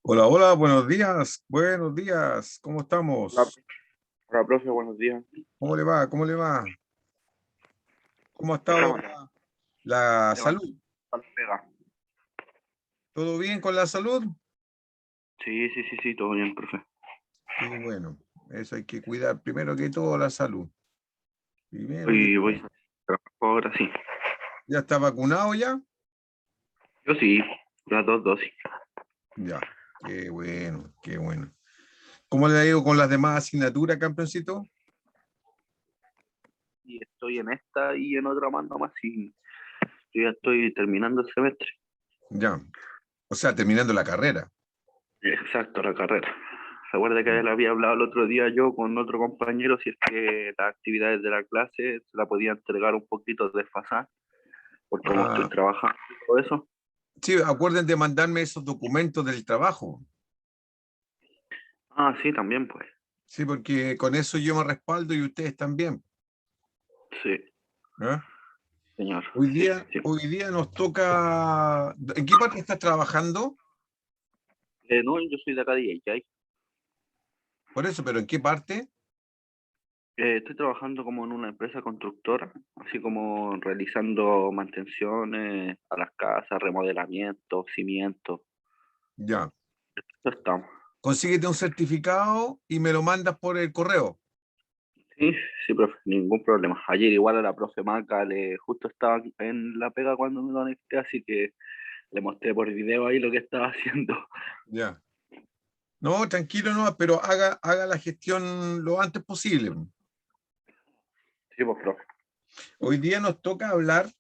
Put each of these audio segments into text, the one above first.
Hola, hola, buenos días, ¿cómo Hola, estamos? hola, profe, buenos días. ¿Cómo le va? ¿Cómo le va? ¿Cómo ha estado Estamos la levantando salud? la pega. ¿Todo bien con la salud? Sí, sí, sí, sí, todo bien, profe. Qué bueno, eso hay que cuidar primero que todo la salud. Primero que Hoy voy todo. a trabajar ahora, sí. ¿Ya está vacunado ya? Yo sí, las dos dosis. Ya, qué bueno, qué bueno. ¿Cómo le ha ido con las demás asignaturas, campeoncito? Y estoy en esta y en otra más nomás y yo ya estoy terminando el semestre. Ya, o sea, terminando la carrera. Exacto, la carrera. ¿Se acuerda que le había hablado el otro día yo con otro compañero si es que las actividades de la clase se la podía entregar un poquito desfasada por cómo estoy Ah, trabajando y todo eso? sí, acuerden de mandarme esos documentos del trabajo. Ah, sí, también pues. Sí, porque con eso yo me respaldo y ustedes también. Sí, ¿Eh? señor. Hoy Sí, día, sí. hoy día nos toca. ¿En qué parte estás trabajando? No, yo soy de acá de Yayay. Por eso, pero ¿en qué parte? Estoy trabajando como en una empresa constructora, así como realizando mantenciones a las casas, remodelamiento, cimientos. Ya. Eso estamos. Consíguete un certificado y me lo mandas por el correo. Sí, sí, profe, ningún problema. Ayer igual a la profe Maca le justo estaba en la pega cuando me conecté, así que le mostré por video ahí lo que estaba haciendo. Ya. No, tranquilo, no, pero haga la gestión lo antes posible. Sí, pues, profe. Hoy día nos toca hablar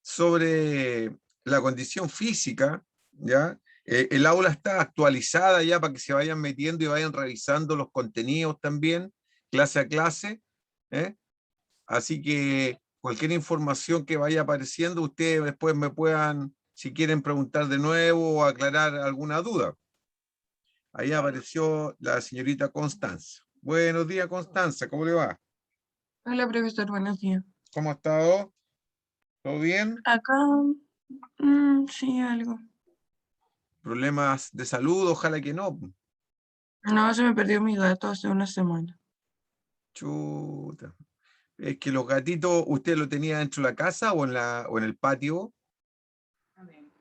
sobre la condición física, ¿ya? El aula está actualizada ya para que se vayan metiendo y vayan revisando los contenidos también, clase a clase, ¿eh? Así que cualquier información que vaya apareciendo, ustedes después me puedan, si quieren, preguntar de nuevo o aclarar alguna duda. Ahí apareció la señorita Constanza. Buenos días, Constanza, ¿cómo le va? Hola, profesor, buenos días. ¿Cómo ha estado? ¿Todo bien? Acá, sí, algo. ¿Problemas de salud? Ojalá que no. No, se me perdió mi gato hace una semana. Chuta. Es que los gatitos, ¿usted lo tenía dentro de la casa o en el patio? Adentro.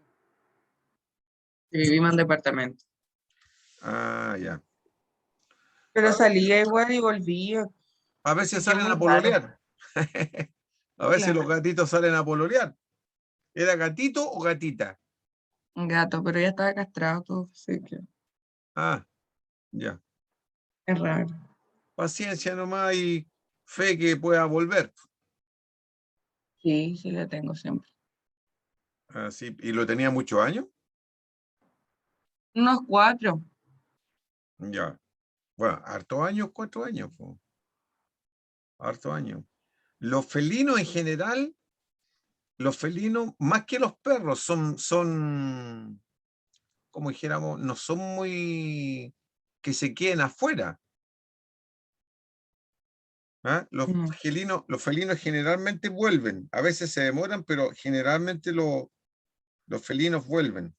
Y vivimos en departamento. Ah, ya. Pero A salía igual y volvía. a Sí, veces que es salen muy a raro. pololear. A veces los Claro. gatitos salen a pololear. ¿Era gatito o gatita? Un gato, pero ya estaba castrado todo, así que Ah, ya. es raro. Paciencia nomás y fe que pueda volver. Sí, sí, la tengo siempre. Así, ¿y lo tenía muchos años? Unos 4. Ya. Bueno, harto años, 4 años, po. Harto años. Los felinos en general, los felinos, más que los perros, como dijéramos, no son muy que se queden afuera. ¿Ah? No. Los felinos generalmente vuelven. A veces se demoran, pero generalmente los felinos vuelven.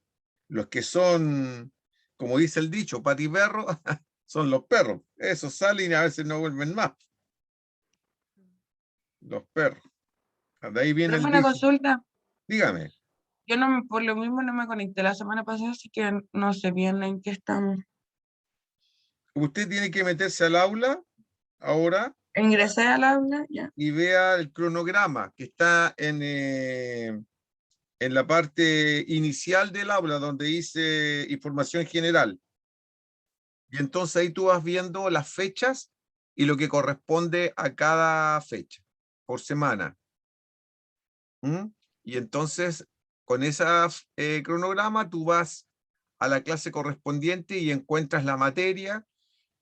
Los que son, como dice el dicho, patiperros, son los perros. Esos salen y a veces no vuelven más. Los perros. De ahí viene Pero el fue una dicho. consulta. Dígame, Yo no me, por lo mismo no me conecté la semana pasada, así que no sé bien en qué estamos. usted tiene que meterse al aula ahora Ingresé al aula, ya. y vea el cronograma que está en la parte inicial del aula donde dice información general. Y entonces ahí tú vas viendo las fechas y lo que corresponde a cada fecha por semana. ¿Mm? Y entonces con esa cronograma tú vas a la clase correspondiente y encuentras la materia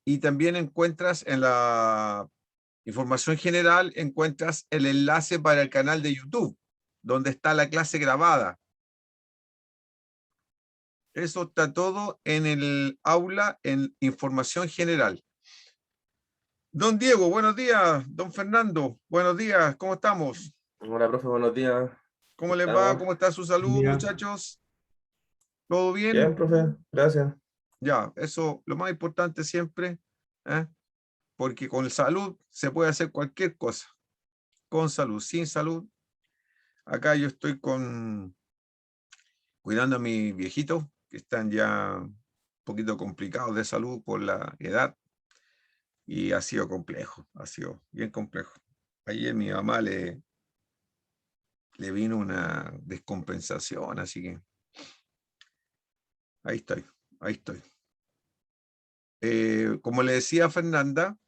y también encuentras en la información general, encuentras el enlace para el canal de YouTube, donde está la clase grabada. Eso está todo en el aula en información general. Don Diego, buenos días. Don Fernando, buenos días. ¿Cómo estamos? Hola, profe, buenos días. ¿Cómo les va? ¿Estamos? ¿Cómo está su salud, Día. muchachos? ¿Todo bien? Bien, profe, gracias. Ya, eso lo más importante siempre, ¿eh? Porque con salud se puede hacer cualquier cosa. Con salud, sin salud. Acá yo estoy cuidando a mis viejitos, que están ya un poquito complicados de salud por la edad, y ha sido complejo, ha sido bien complejo. Ayer mi mamá le vino una descompensación, así que ahí estoy, ahí estoy. Como le decía a Fernanda,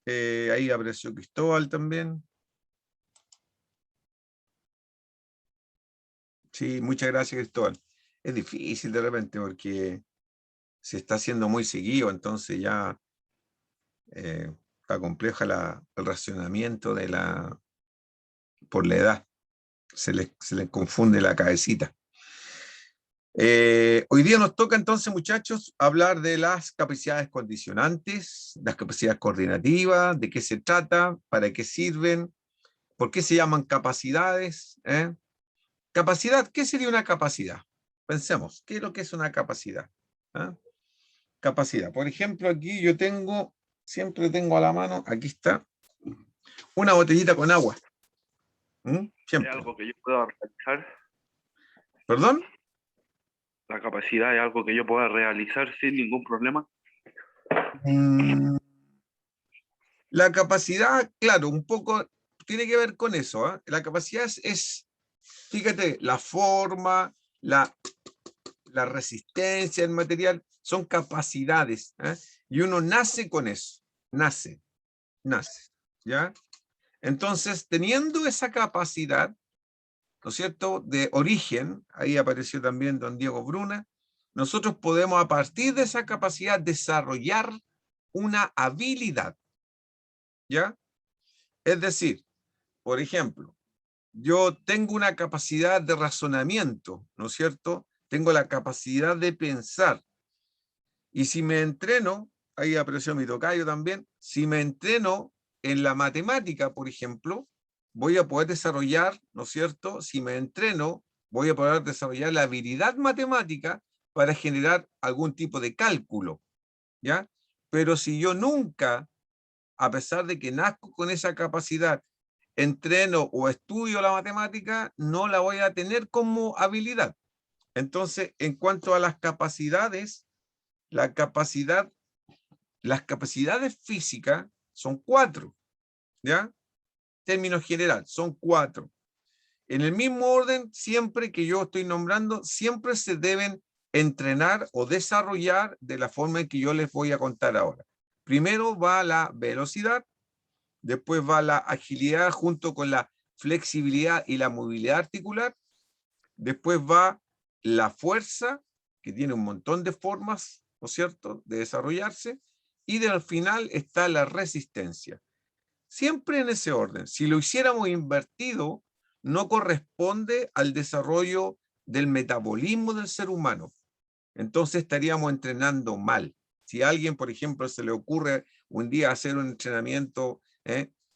ahí apareció Cristóbal también. Sí, muchas gracias, Cristóbal. Es difícil de repente porque se está haciendo muy seguido, entonces ya está compleja el racionamiento por la edad. Se les confunde la cabecita. Hoy día nos toca entonces, muchachos, hablar de las capacidades condicionantes, las capacidades coordinativas, de qué se trata, para qué sirven, por qué se llaman capacidades. Capacidad, ¿qué sería una capacidad? Pensemos, ¿qué es lo que es una capacidad? ¿Ah? Capacidad. Por ejemplo, aquí yo siempre tengo a la mano, aquí está, una botellita con agua. ¿Es Siempre. algo que yo pueda realizar? ¿Perdón? ¿La capacidad es algo que yo pueda realizar sin ningún problema? La capacidad, claro, un poco tiene que ver con eso. ¿Eh? La capacidad fíjate, la forma, la resistencia, el material, son capacidades. ¿Eh? Y uno nace con eso. Nace. ¿Ya? Entonces, teniendo esa capacidad, ¿no es cierto?, de origen, ahí apareció también don Diego Bruna, nosotros podemos a partir de esa capacidad desarrollar una habilidad, ¿ya? Es decir, por ejemplo, yo tengo una capacidad de razonamiento, ¿no es cierto? Tengo la capacidad de pensar. Y si me entreno, ahí apareció mi tocayo también, si me entreno en la matemática, por ejemplo, voy a poder desarrollar, ¿no es cierto? Si me entreno, voy a poder desarrollar la habilidad matemática para generar algún tipo de cálculo, ¿ya? Pero si yo nunca, a pesar de que nazco con esa capacidad, entreno o estudio la matemática, no la voy a tener como habilidad. Entonces, en cuanto a las capacidades, las capacidades físicas son 4, ¿ya? Término general, son 4. En el mismo orden, siempre que yo estoy nombrando, siempre se deben entrenar o desarrollar de la forma en que yo les voy a contar ahora. Primero va la velocidad, después va la agilidad junto con la flexibilidad y la movilidad articular, después va la fuerza, que tiene un montón de formas, ¿no es cierto?, de desarrollarse, y al final está la resistencia. Siempre en ese orden. Si lo hiciéramos invertido, no corresponde al desarrollo del metabolismo del ser humano. Entonces estaríamos entrenando mal. Si a alguien, por ejemplo, se le ocurre un día hacer un entrenamiento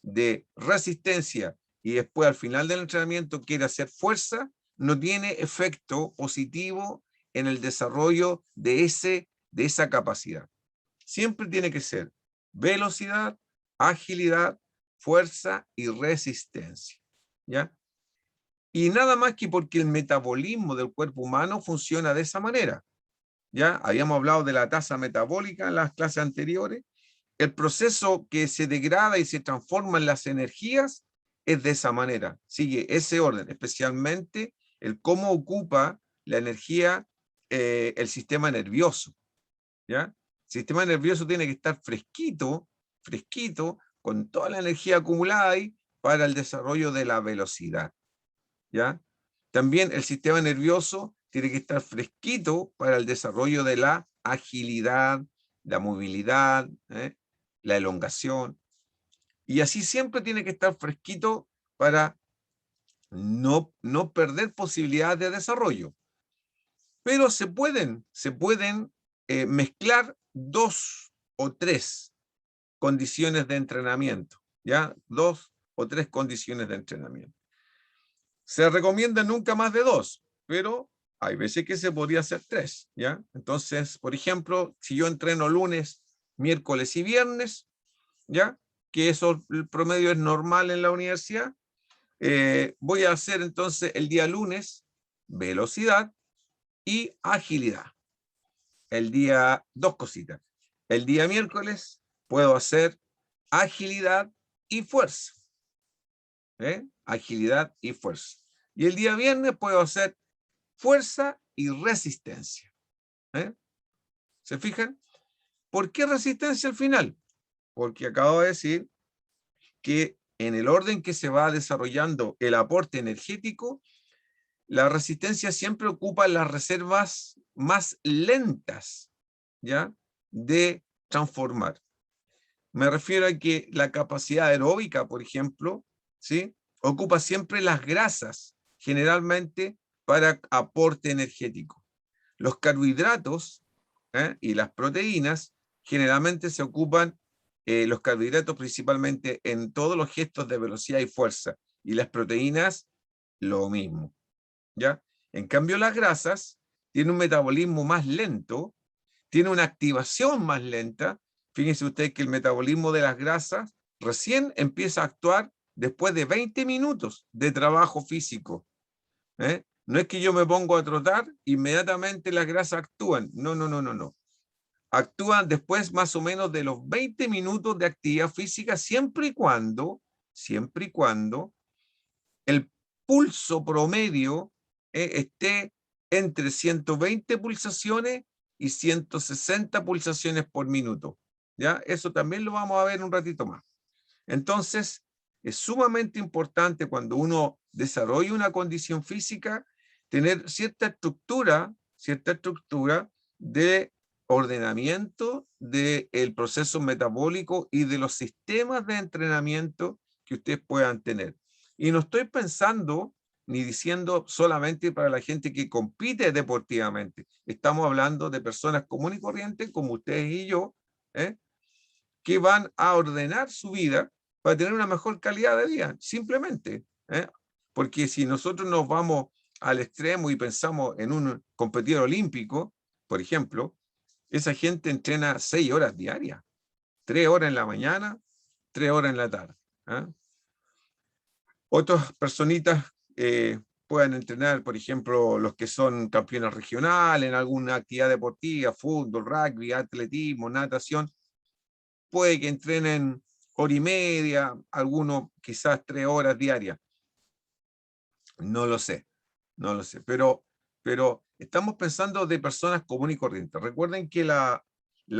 de resistencia y después al final del entrenamiento quiere hacer fuerza, no tiene efecto positivo en el desarrollo de esa capacidad. Siempre tiene que ser velocidad, agilidad, fuerza y resistencia. ¿Ya? Y nada más que porque el metabolismo del cuerpo humano funciona de esa manera. ¿Ya? Habíamos hablado de la tasa metabólica en las clases anteriores. El proceso que se degrada y se transforma en las energías es de esa manera. Sigue ese orden, especialmente el cómo ocupa la energía el sistema nervioso. ¿Ya? El sistema nervioso tiene que estar fresquito, con toda la energía acumulada ahí para el desarrollo de la velocidad. ¿Ya? También el sistema nervioso tiene que estar fresquito para el desarrollo de la agilidad, la movilidad, la elongación. Y así siempre tiene que estar fresquito para no perder posibilidades de desarrollo. Pero se pueden mezclar 2 o 3 condiciones de entrenamiento, ¿ya? 2 o 3 condiciones de entrenamiento. Se recomienda nunca más de 2, pero hay veces que se podría hacer 3, ¿ya? Entonces, por ejemplo, si yo entreno lunes, miércoles y viernes, ¿ya? Que eso, el promedio es normal en la universidad, voy a hacer entonces el día lunes velocidad y agilidad. El día, 2 cositas. El día miércoles puedo hacer agilidad y fuerza. Agilidad y fuerza. Y el día viernes puedo hacer fuerza y resistencia. ¿Se fijan? ¿Por qué resistencia al final? Porque acabo de decir que en el orden que se va desarrollando el aporte energético, la resistencia siempre ocupa las reservas más lentas, ¿ya?, de transformar. Me refiero a que la capacidad aeróbica, por ejemplo, ¿sí?, ocupa siempre las grasas, generalmente para aporte energético. Los carbohidratos y las proteínas generalmente se ocupan, los carbohidratos principalmente en todos los gestos de velocidad y fuerza, y las proteínas lo mismo, ¿ya? En cambio, las grasas tienen un metabolismo más lento, tienen una activación más lenta. Fíjense ustedes que el metabolismo de las grasas recién empieza a actuar después de 20 minutos de trabajo físico. No es que yo me pongo a trotar, inmediatamente las grasas actúan. No, no, no, no, no. Actúan después más o menos de los 20 minutos de actividad física, siempre y cuando el pulso promedio esté entre 120 pulsaciones y 160 pulsaciones por minuto. ¿Ya? Eso también lo vamos a ver un ratito más. Entonces, es sumamente importante cuando uno desarrolla una condición física, tener cierta estructura de ordenamiento del proceso metabólico y de los sistemas de entrenamiento que ustedes puedan tener. Y no estoy pensando ni diciendo solamente para la gente que compite deportivamente. Estamos hablando de personas comunes y corrientes como ustedes y yo, que van a ordenar su vida para tener una mejor calidad de vida, simplemente. Porque si nosotros nos vamos al extremo y pensamos en un competidor olímpico, por ejemplo, esa gente entrena 6 horas diarias, 3 horas en la mañana, 3 horas en la tarde. Otras personitas pueden entrenar, por ejemplo, los que son campeones regionales en alguna actividad deportiva, fútbol, rugby, atletismo, natación, puede que entrenen 1 hora y media, algunos quizás 3 horas diarias. No lo sé, pero estamos pensando de personas comunes y corrientes. Recuerden que la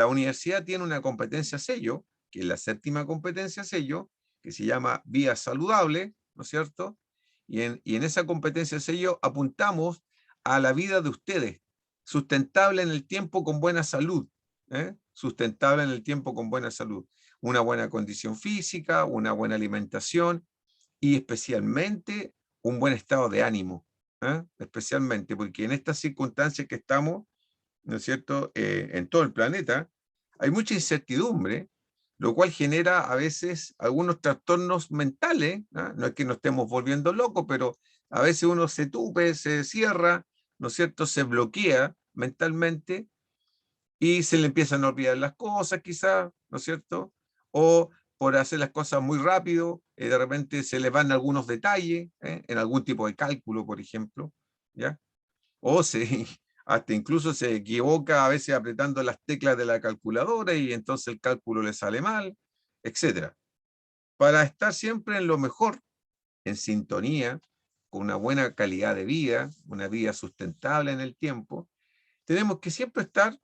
universidad tiene una competencia sello, que es la 7ª competencia sello, que se llama Vida Saludable, ¿no es cierto? Y en esa competencia sello apuntamos a la vida de ustedes, sustentable en el tiempo con buena salud, sustentable en el tiempo con buena salud. Una buena condición física, una buena alimentación y especialmente un buen estado de ánimo, especialmente porque en estas circunstancias que estamos, ¿no es cierto?, en todo el planeta, hay mucha incertidumbre, lo cual genera a veces algunos trastornos mentales, no es que nos estemos volviendo locos, pero a veces uno se tupe, se cierra, ¿no es cierto?, se bloquea mentalmente y se le empiezan a olvidar las cosas quizás, ¿no es cierto?, o por hacer las cosas muy rápido, de repente se le van algunos detalles, en algún tipo de cálculo, por ejemplo, ¿ya? O hasta incluso se equivoca a veces apretando las teclas de la calculadora y entonces el cálculo le sale mal, etc. Para estar siempre en lo mejor, en sintonía, con una buena calidad de vida, una vida sustentable en el tiempo, tenemos que siempre estar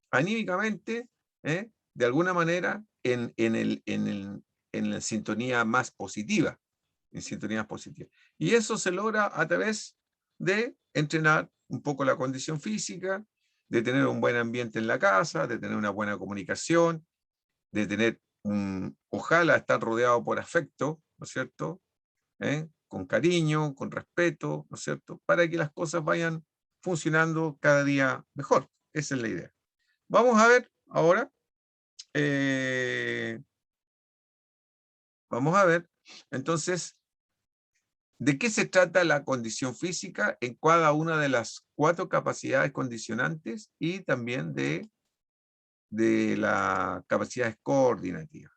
anímicamente, de alguna manera, en la sintonía más positiva, Y eso se logra a través de entrenar un poco la condición física, de tener un buen ambiente en la casa, de tener una buena comunicación, de tener ojalá estar rodeado por afecto, ¿no es cierto?, con cariño, con respeto, ¿no es cierto?, para que las cosas vayan funcionando cada día mejor. Esa es la idea. Vamos a ver ahora, vamos a ver, entonces, ¿De qué se trata la condición física en cada una de las 4 capacidades condicionantes y también de las capacidades coordinativas?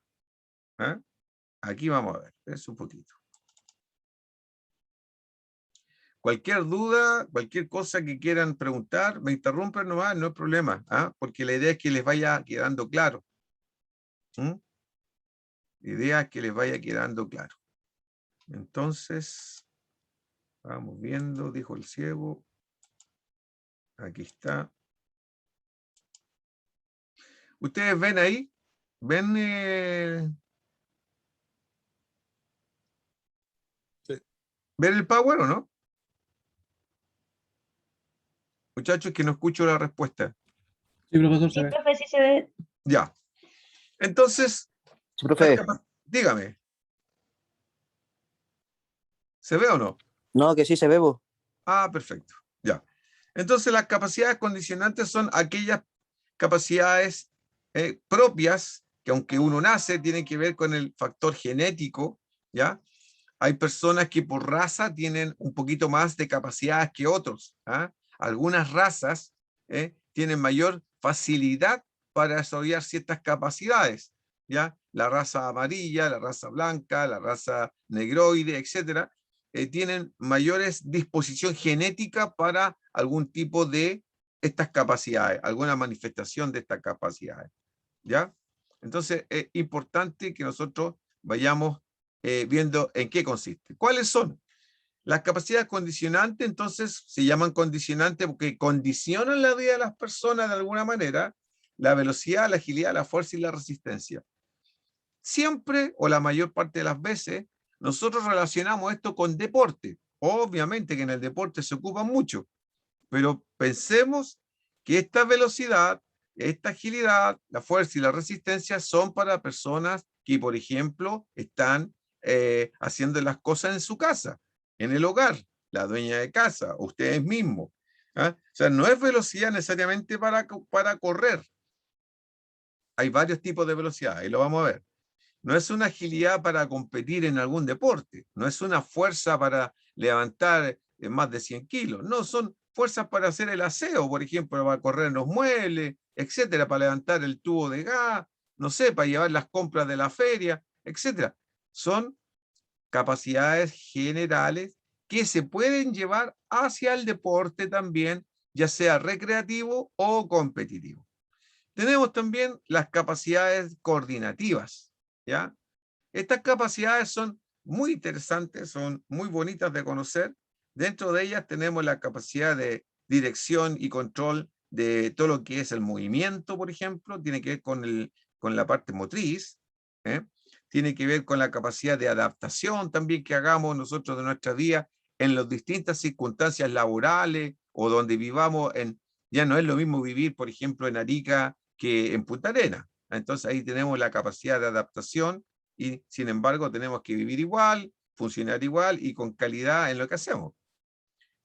¿Ah? Aquí vamos a ver, es un poquito. Cualquier duda, cualquier cosa que quieran preguntar, me interrumpen nomás, no hay problema, ¿ah? Porque la idea es que les vaya quedando claro. La idea es que les vaya quedando claro. Entonces, vamos viendo, dijo el ciego. Aquí está. ¿Ustedes ven ahí? ¿Ven? Sí. ¿Ven el power o no? Muchachos, que no escucho la respuesta. Sí, profesor, se Sí, ve. profe, sí se ve. Ya. Entonces, Sí, profe. dígame. ¿Se ve o no? No, que sí se ve, vos. Ah, perfecto. Ya. Entonces, las capacidades condicionantes son aquellas capacidades propias que, aunque uno nace, tienen que ver con el factor genético, ¿ya? Hay personas que por raza tienen un poquito más de capacidades que otros. ¿Ah? Algunas razas tienen mayor facilidad para desarrollar ciertas capacidades. ¿Ya? La raza amarilla, la raza blanca, la raza negroide, etcétera, tienen mayores disposición genética para algún tipo de estas capacidades, alguna manifestación de estas capacidades. ¿Ya? Entonces, es importante que nosotros vayamos viendo en qué consiste. ¿Cuáles son? Las capacidades condicionantes, entonces, se llaman condicionantes porque condicionan la vida de las personas de alguna manera, la velocidad, la agilidad, la fuerza y la resistencia. Siempre, o la mayor parte de las veces, nosotros relacionamos esto con deporte. Obviamente que en el deporte se ocupa mucho, pero pensemos que esta velocidad, esta agilidad, la fuerza y la resistencia son para personas que, por ejemplo, están haciendo las cosas en su casa, en el hogar, la dueña de casa, ustedes mismos. ¿Ah? O sea, no es velocidad necesariamente para correr. Hay varios tipos de velocidad, y lo vamos a ver. No es una agilidad para competir en algún deporte, no es una fuerza para levantar más de 100 kilos, no, son fuerzas para hacer el aseo, por ejemplo, para correr los muebles, etcétera, para levantar el tubo de gas, no sé, para llevar las compras de la feria, etcétera. Son capacidades generales que se pueden llevar hacia el deporte también, ya sea recreativo o competitivo. Tenemos también las capacidades coordinativas, ¿ya? Estas capacidades son muy interesantes, son muy bonitas de conocer. Dentro de ellas tenemos la capacidad de dirección y control de todo lo que es el movimiento, por ejemplo, tiene que ver con la parte motriz, ¿eh? Tiene que ver con la capacidad de adaptación también que hagamos nosotros de nuestra vida en las distintas circunstancias laborales o donde vivamos. Ya no es lo mismo vivir, por ejemplo, en Arica que en Punta Arenas. Entonces ahí tenemos la capacidad de adaptación y sin embargo tenemos que vivir igual, funcionar igual y con calidad en lo que hacemos.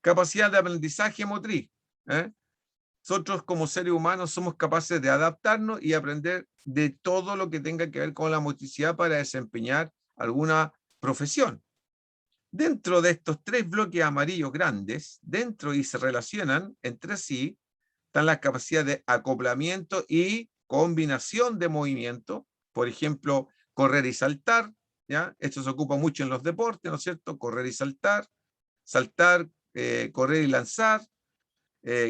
Capacidad de aprendizaje motriz. Nosotros como seres humanos somos capaces de adaptarnos y aprender de todo lo que tenga que ver con la motricidad para desempeñar alguna profesión. Dentro de estos 3 bloques amarillos grandes, dentro y se relacionan entre sí, están las capacidades de acoplamiento y combinación de movimiento. Por ejemplo, correr y saltar, ¿ya? Esto se ocupa mucho en los deportes, ¿no es cierto? Correr y saltar, correr y lanzar,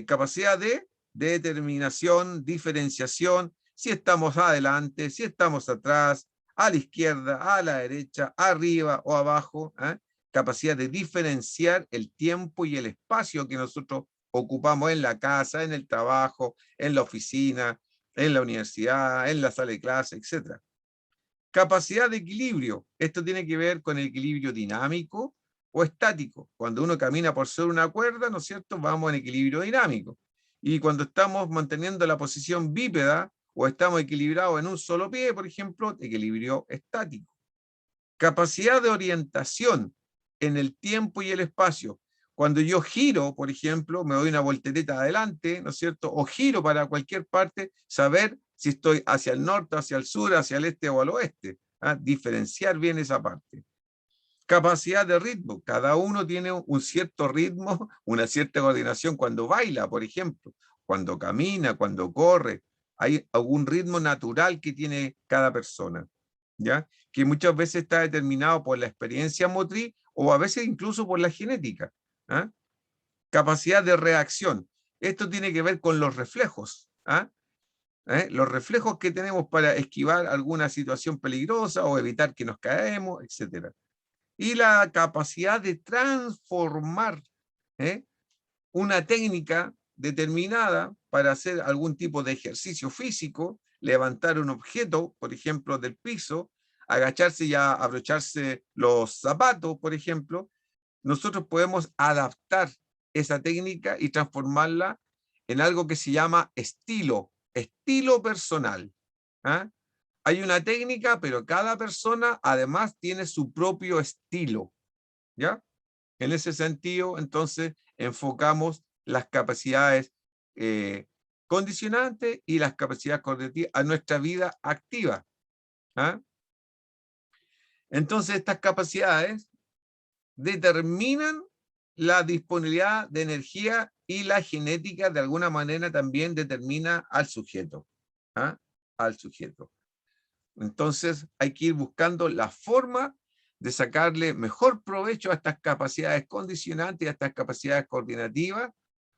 capacidad de determinación, diferenciación, si estamos adelante, si estamos atrás, a la izquierda, a la derecha, arriba o abajo, ¿eh? Capacidad de diferenciar el tiempo y el espacio que nosotros ocupamos en la casa, en el trabajo, en la oficina, en la universidad, en la sala de clase, etc. Capacidad de equilibrio. Esto tiene que ver con el equilibrio dinámico o estático. Cuando uno camina por sobre una cuerda, ¿no es cierto?, vamos en equilibrio dinámico. Y cuando estamos manteniendo la posición bípeda o estamos equilibrados en un solo pie, por ejemplo, equilibrio estático. Capacidad de orientación en el tiempo y el espacio. Cuando yo giro, por ejemplo, me doy una voltereta adelante, ¿no es cierto?, o giro para cualquier parte, saber si estoy hacia el norte, hacia el sur, hacia el este o al oeste. ¿Ah? Diferenciar bien esa parte. Capacidad de ritmo. Cada uno tiene un cierto ritmo, una cierta coordinación cuando baila, por ejemplo, cuando camina, cuando corre. Hay algún ritmo natural que tiene cada persona, ¿ya? Que muchas veces está determinado por la experiencia motriz o a veces incluso por la genética. ¿Ah? Capacidad de reacción. Esto tiene que ver con los reflejos. ¿Ah? Los reflejos que tenemos para esquivar alguna situación peligrosa o evitar que nos caemos, etc. Y la capacidad de transformar una técnica determinada para hacer algún tipo de ejercicio físico, levantar un objeto, por ejemplo, del piso, agacharse y abrocharse los zapatos, por ejemplo. Nosotros podemos adaptar esa técnica y transformarla en algo que se llama estilo personal. ¿Ah? Hay una técnica, pero cada persona además tiene su propio estilo, ¿ya? En ese sentido, entonces, enfocamos las capacidades condicionantes y las capacidades cognitivas a nuestra vida activa. ¿Ah? Entonces, estas capacidades determinan la disponibilidad de energía y la genética de alguna manera también determina al sujeto. ¿Ah? Al sujeto. Entonces hay que ir buscando la forma de sacarle mejor provecho a estas capacidades condicionantes y a estas capacidades coordinativas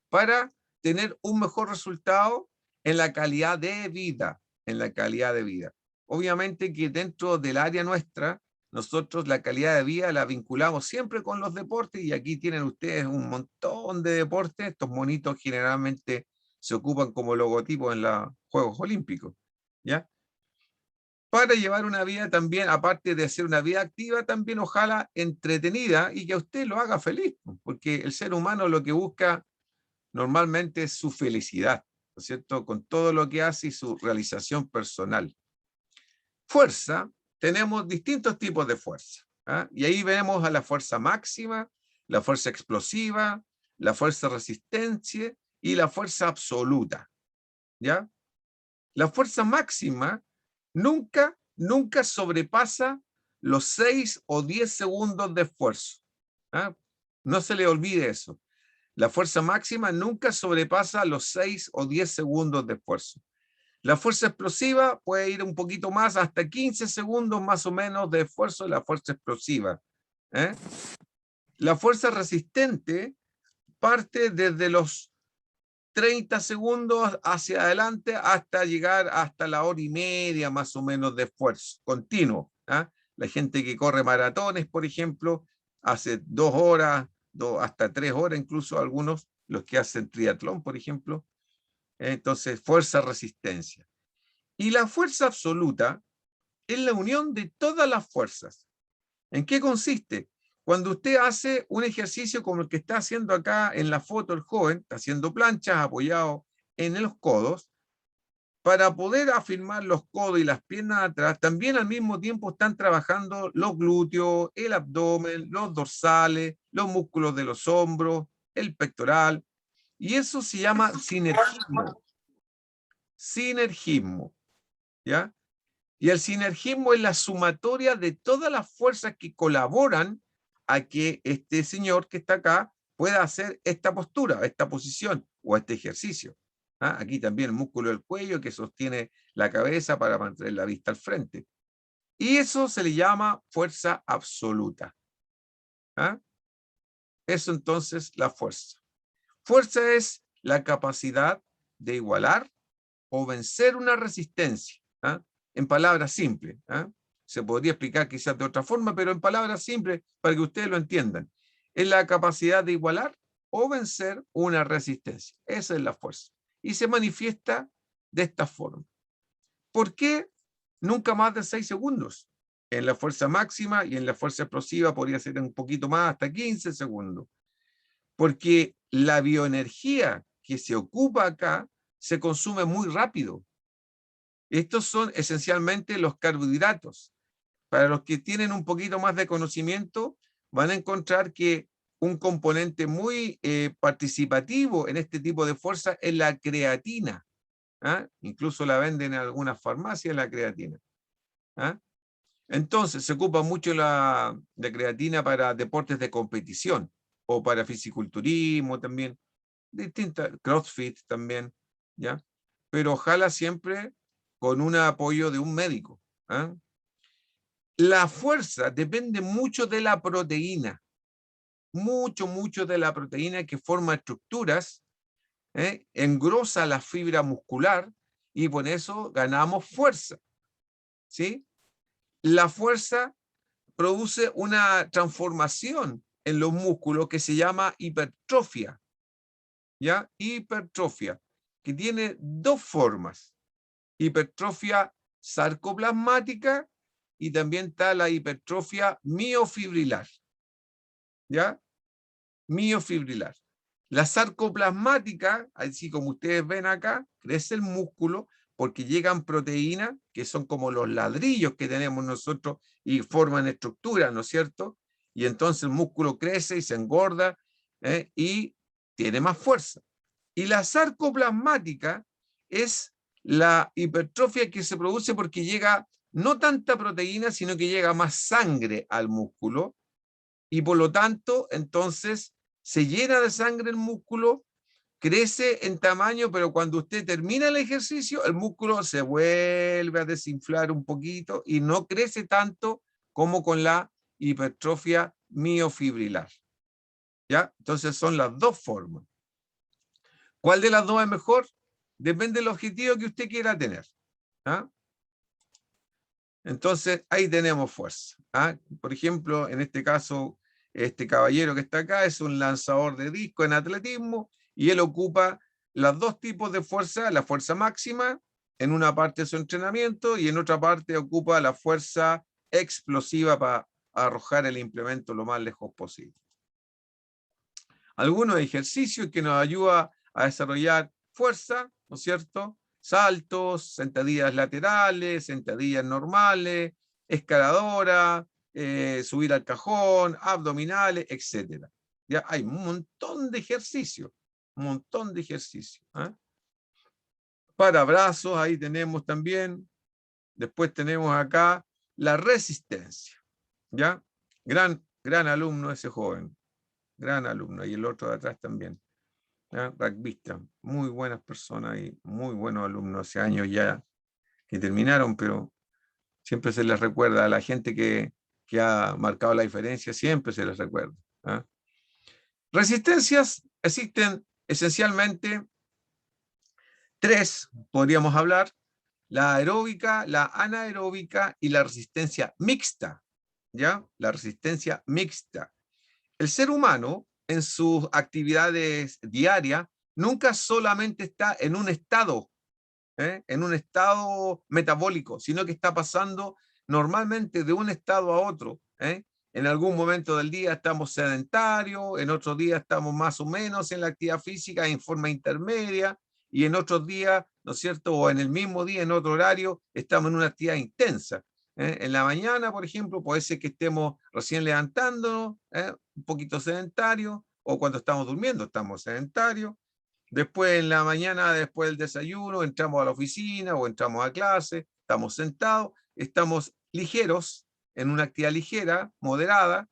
para tener un mejor resultado en la calidad de vida, en la calidad de vida. Obviamente que dentro del área nuestra, nosotros la calidad de vida la vinculamos siempre con los deportes y aquí tienen ustedes un montón de deportes. Estos monitos generalmente se ocupan como logotipos en los Juegos Olímpicos, ¿ya? Para llevar una vida también, aparte de hacer una vida activa, también ojalá entretenida y que a usted lo haga feliz, porque el ser humano lo que busca normalmente es su felicidad, ¿no es cierto? Con todo lo que hace y su realización personal. Fuerza, tenemos distintos tipos de fuerza, ¿ah? Y ahí vemos a la fuerza máxima, la fuerza explosiva, la fuerza resistencia y la fuerza absoluta, ¿ya? La fuerza máxima nunca sobrepasa los 6 o 10 segundos de esfuerzo. ¿Ah? No se le olvide eso. La fuerza máxima nunca sobrepasa los 6 o 10 segundos de esfuerzo. La fuerza explosiva puede ir un poquito más, hasta 15 segundos más o menos de esfuerzo, la fuerza explosiva. La fuerza resistente parte desde los 30 segundos hacia adelante hasta llegar hasta la hora y media más o menos de esfuerzo continuo. ¿Ah? La gente que corre maratones, por ejemplo, hace 2 horas, hasta 3 horas incluso algunos, los que hacen triatlón, por ejemplo. Entonces, fuerza-resistencia. Y la fuerza absoluta es la unión de todas las fuerzas. ¿En qué consiste? Cuando usted hace un ejercicio como el que está haciendo acá en la foto el joven, está haciendo planchas apoyado en los codos, para poder afirmar los codos y las piernas atrás, también al mismo tiempo están trabajando los glúteos, el abdomen, los dorsales, los músculos de los hombros, el pectoral, y eso se llama sinergismo. Sinergismo, ¿ya? Y el sinergismo es la sumatoria de todas las fuerzas que colaboran a que este señor que está acá pueda hacer esta postura, esta posición o este ejercicio. ¿Ah? Aquí también el músculo del cuello que sostiene la cabeza para mantener la vista al frente. Y eso se le llama fuerza absoluta. ¿Ah? Eso entonces la fuerza. Fuerza es la capacidad de igualar o vencer una resistencia. ¿Ah? En palabras simples. ¿Ah? Se podría explicar quizás de otra forma, pero en palabras simples para que ustedes lo entiendan. Es la capacidad de igualar o vencer una resistencia. Esa es la fuerza. Y se manifiesta de esta forma. ¿Por qué nunca más de 6 segundos? En la fuerza máxima y en la fuerza explosiva podría ser un poquito más, hasta 15 segundos. Porque la bioenergía que se ocupa acá se consume muy rápido. Estos son esencialmente los carbohidratos. Para los que tienen un poquito más de conocimiento, van a encontrar que un componente muy participativo en este tipo de fuerza es la creatina. ¿Ah? Incluso la venden en algunas farmacias la creatina. ¿Ah? Entonces, se ocupa mucho la creatina para deportes de competición o para fisiculturismo también, distintas, CrossFit también, ¿ya? Pero ojalá siempre con un apoyo de un médico. ¿Ah? La fuerza depende mucho de la proteína, mucho de la proteína que forma estructuras, engrosa la fibra muscular y por eso ganamos fuerza, ¿sí? La fuerza produce una transformación en los músculos que se llama hipertrofia, ¿ya? Hipertrofia, que tiene dos formas: hipertrofia sarcoplasmática y también está la hipertrofia miofibrilar, ¿ya? Miofibrilar. La sarcoplasmática, así como ustedes ven acá, crece el músculo porque llegan proteínas que son como los ladrillos que tenemos nosotros y forman estructuras, ¿no es cierto? Y entonces el músculo crece y se engorda y tiene más fuerza. Y la sarcoplasmática es la hipertrofia que se produce porque llega no tanta proteína, sino que llega más sangre al músculo y por lo tanto, entonces, se llena de sangre el músculo, crece en tamaño, pero cuando usted termina el ejercicio, el músculo se vuelve a desinflar un poquito y no crece tanto como con la hipertrofia miofibrilar. ¿Ya? Entonces son las dos formas. ¿Cuál de las dos es mejor? Depende del objetivo que usted quiera tener. ¿Ah? Entonces, ahí tenemos fuerza. ¿Ah? Por ejemplo, en este caso, este caballero que está acá es un lanzador de disco en atletismo y él ocupa los dos tipos de fuerza, la fuerza máxima en una parte de su entrenamiento y en otra parte ocupa la fuerza explosiva para arrojar el implemento lo más lejos posible. Algunos ejercicios que nos ayudan a desarrollar fuerza, ¿no es cierto? Saltos, sentadillas laterales, sentadillas normales, escaladora, subir al cajón, abdominales, etc. Ya hay un montón de ejercicios, un montón de ejercicios. Para brazos, ahí tenemos también. Después tenemos acá la resistencia. ¿Ya? Gran alumno ese joven, gran alumno, y el otro de atrás también. Rugbyista, muy buenas personas y muy buenos alumnos. Hace años ya que terminaron, pero siempre se les recuerda a la gente que ha marcado la diferencia, siempre se les recuerda. Resistencias existen esencialmente tres, podríamos hablar: la aeróbica, la anaeróbica y la resistencia mixta. ¿Ya? La resistencia mixta. El ser humano, en sus actividades diarias, nunca solamente está en un estado metabólico, sino que está pasando normalmente de un estado a otro. En algún momento del día estamos sedentarios, en otros días estamos más o menos en la actividad física en forma intermedia, y en otros días, ¿no es cierto?, o en el mismo día, en otro horario, estamos en una actividad intensa. En la mañana, por ejemplo, puede ser que estemos recién levantándonos, un poquito sedentarios, o cuando estamos durmiendo estamos sedentarios. Después en la mañana, después del desayuno, entramos a la oficina o entramos a clase, estamos sentados, estamos ligeros, en una actividad ligera, moderada,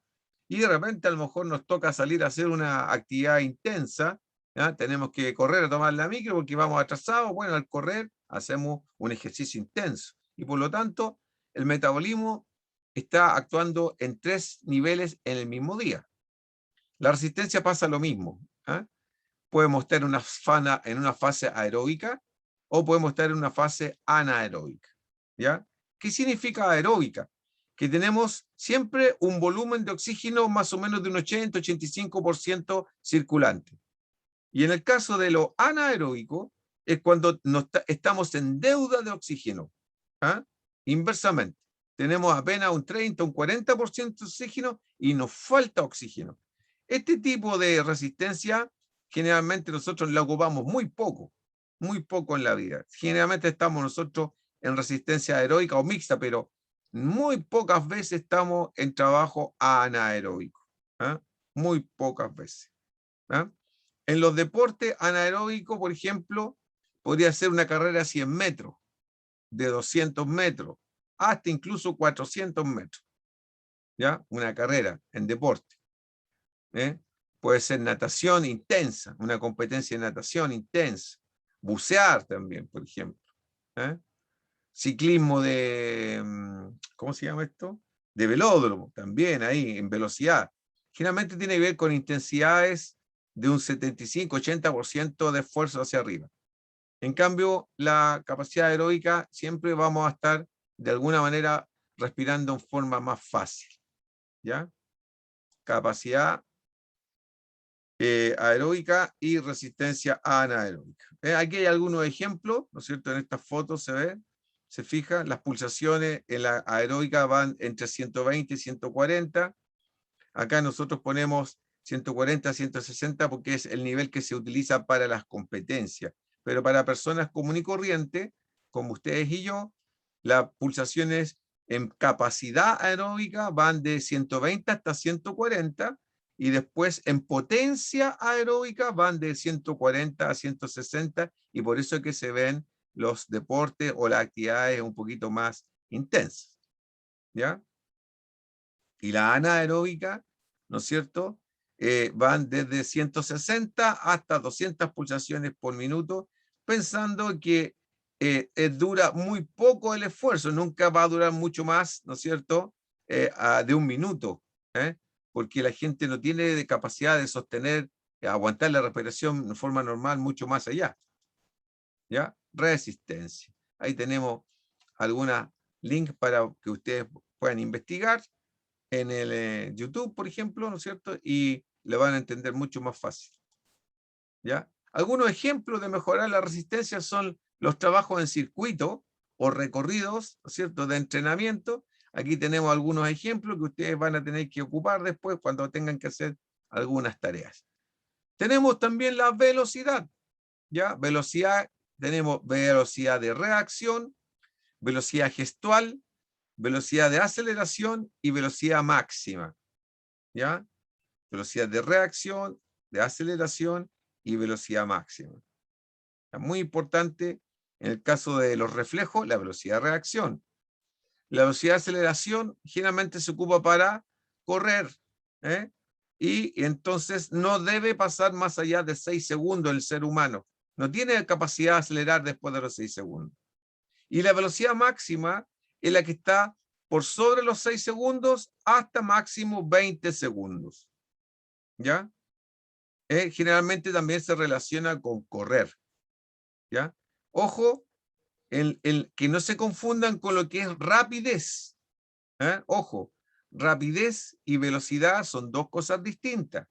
y de repente a lo mejor nos toca salir a hacer una actividad intensa, ¿ya? Tenemos que correr a tomar la micro porque vamos atrasados. Bueno, al correr hacemos un ejercicio intenso y por lo tanto el metabolismo está actuando en tres niveles en el mismo día. La resistencia pasa lo mismo. Podemos estar en una fase aeróbica o podemos estar en una fase anaeróbica. ¿Ya? ¿Qué significa aeróbica? Que tenemos siempre un volumen de oxígeno más o menos de un 80-85% circulante. Y en el caso de lo anaeróbico, es cuando estamos en deuda de oxígeno. Inversamente, tenemos apenas un 30, un 40% de oxígeno y nos falta oxígeno. Este tipo de resistencia generalmente nosotros la ocupamos muy poco en la vida. Generalmente estamos nosotros en resistencia aeróbica o mixta, pero muy pocas veces estamos en trabajo anaeróbico. Muy pocas veces. En los deportes anaeróbicos, por ejemplo, podría ser una carrera a 100 metros, de 200 metros, hasta incluso 400 metros. ¿Ya? Una carrera en deporte. Puede ser natación intensa, una competencia de natación intensa. Bucear también, por ejemplo. Ciclismo de, ¿cómo se llama esto? De velódromo, también ahí, en velocidad. Generalmente tiene que ver con intensidades de un 75-80% de esfuerzo hacia arriba. En cambio, la capacidad aeróbica siempre vamos a estar de alguna manera respirando en forma más fácil. ¿Ya? Capacidad aeróbica y resistencia anaeróbica. Aquí hay algunos ejemplos, ¿no es cierto? En estas fotos se ve, se fija, las pulsaciones en la aeróbica van entre 120 y 140. Acá nosotros ponemos 140 a 160 porque es el nivel que se utiliza para las competencias. Pero para personas comunes y corrientes, como ustedes y yo, las pulsaciones en capacidad aeróbica van de 120 hasta 140 y después en potencia aeróbica van de 140 a 160 y por eso es que se ven los deportes o las actividades un poquito más intensas. ¿Ya? Y la anaeróbica, ¿no es cierto? Van desde 160 hasta 200 pulsaciones por minuto, pensando que dura muy poco el esfuerzo, nunca va a durar mucho más, ¿no es cierto?, de un minuto, porque la gente no tiene capacidad de sostener, aguantar la respiración de forma normal mucho más allá. ¿Ya? Resistencia. Ahí tenemos algunos links para que ustedes puedan investigar en el YouTube, por ejemplo, ¿no es cierto? Y le van a entender mucho más fácil. ¿Ya? Algunos ejemplos de mejorar la resistencia son los trabajos en circuito o recorridos, ¿no es cierto?, de entrenamiento. Aquí tenemos algunos ejemplos que ustedes van a tener que ocupar después cuando tengan que hacer algunas tareas. Tenemos también la velocidad, ¿ya? Velocidad, tenemos velocidad de reacción, velocidad gestual, velocidad de aceleración y velocidad máxima. ¿Ya? Velocidad de reacción, de aceleración y velocidad máxima. Es muy importante en el caso de los reflejos, la velocidad de reacción. La velocidad de aceleración generalmente se ocupa para correr, y entonces no debe pasar más allá de 6 segundos el ser humano. No tiene capacidad de acelerar después de los 6 segundos. Y la velocidad máxima es la que está por sobre los 6 segundos hasta máximo 20 segundos. ¿Ya? Generalmente también se relaciona con correr. ¿Ya? Ojo, que no se confundan con lo que es rapidez. Ojo, rapidez y velocidad son dos cosas distintas.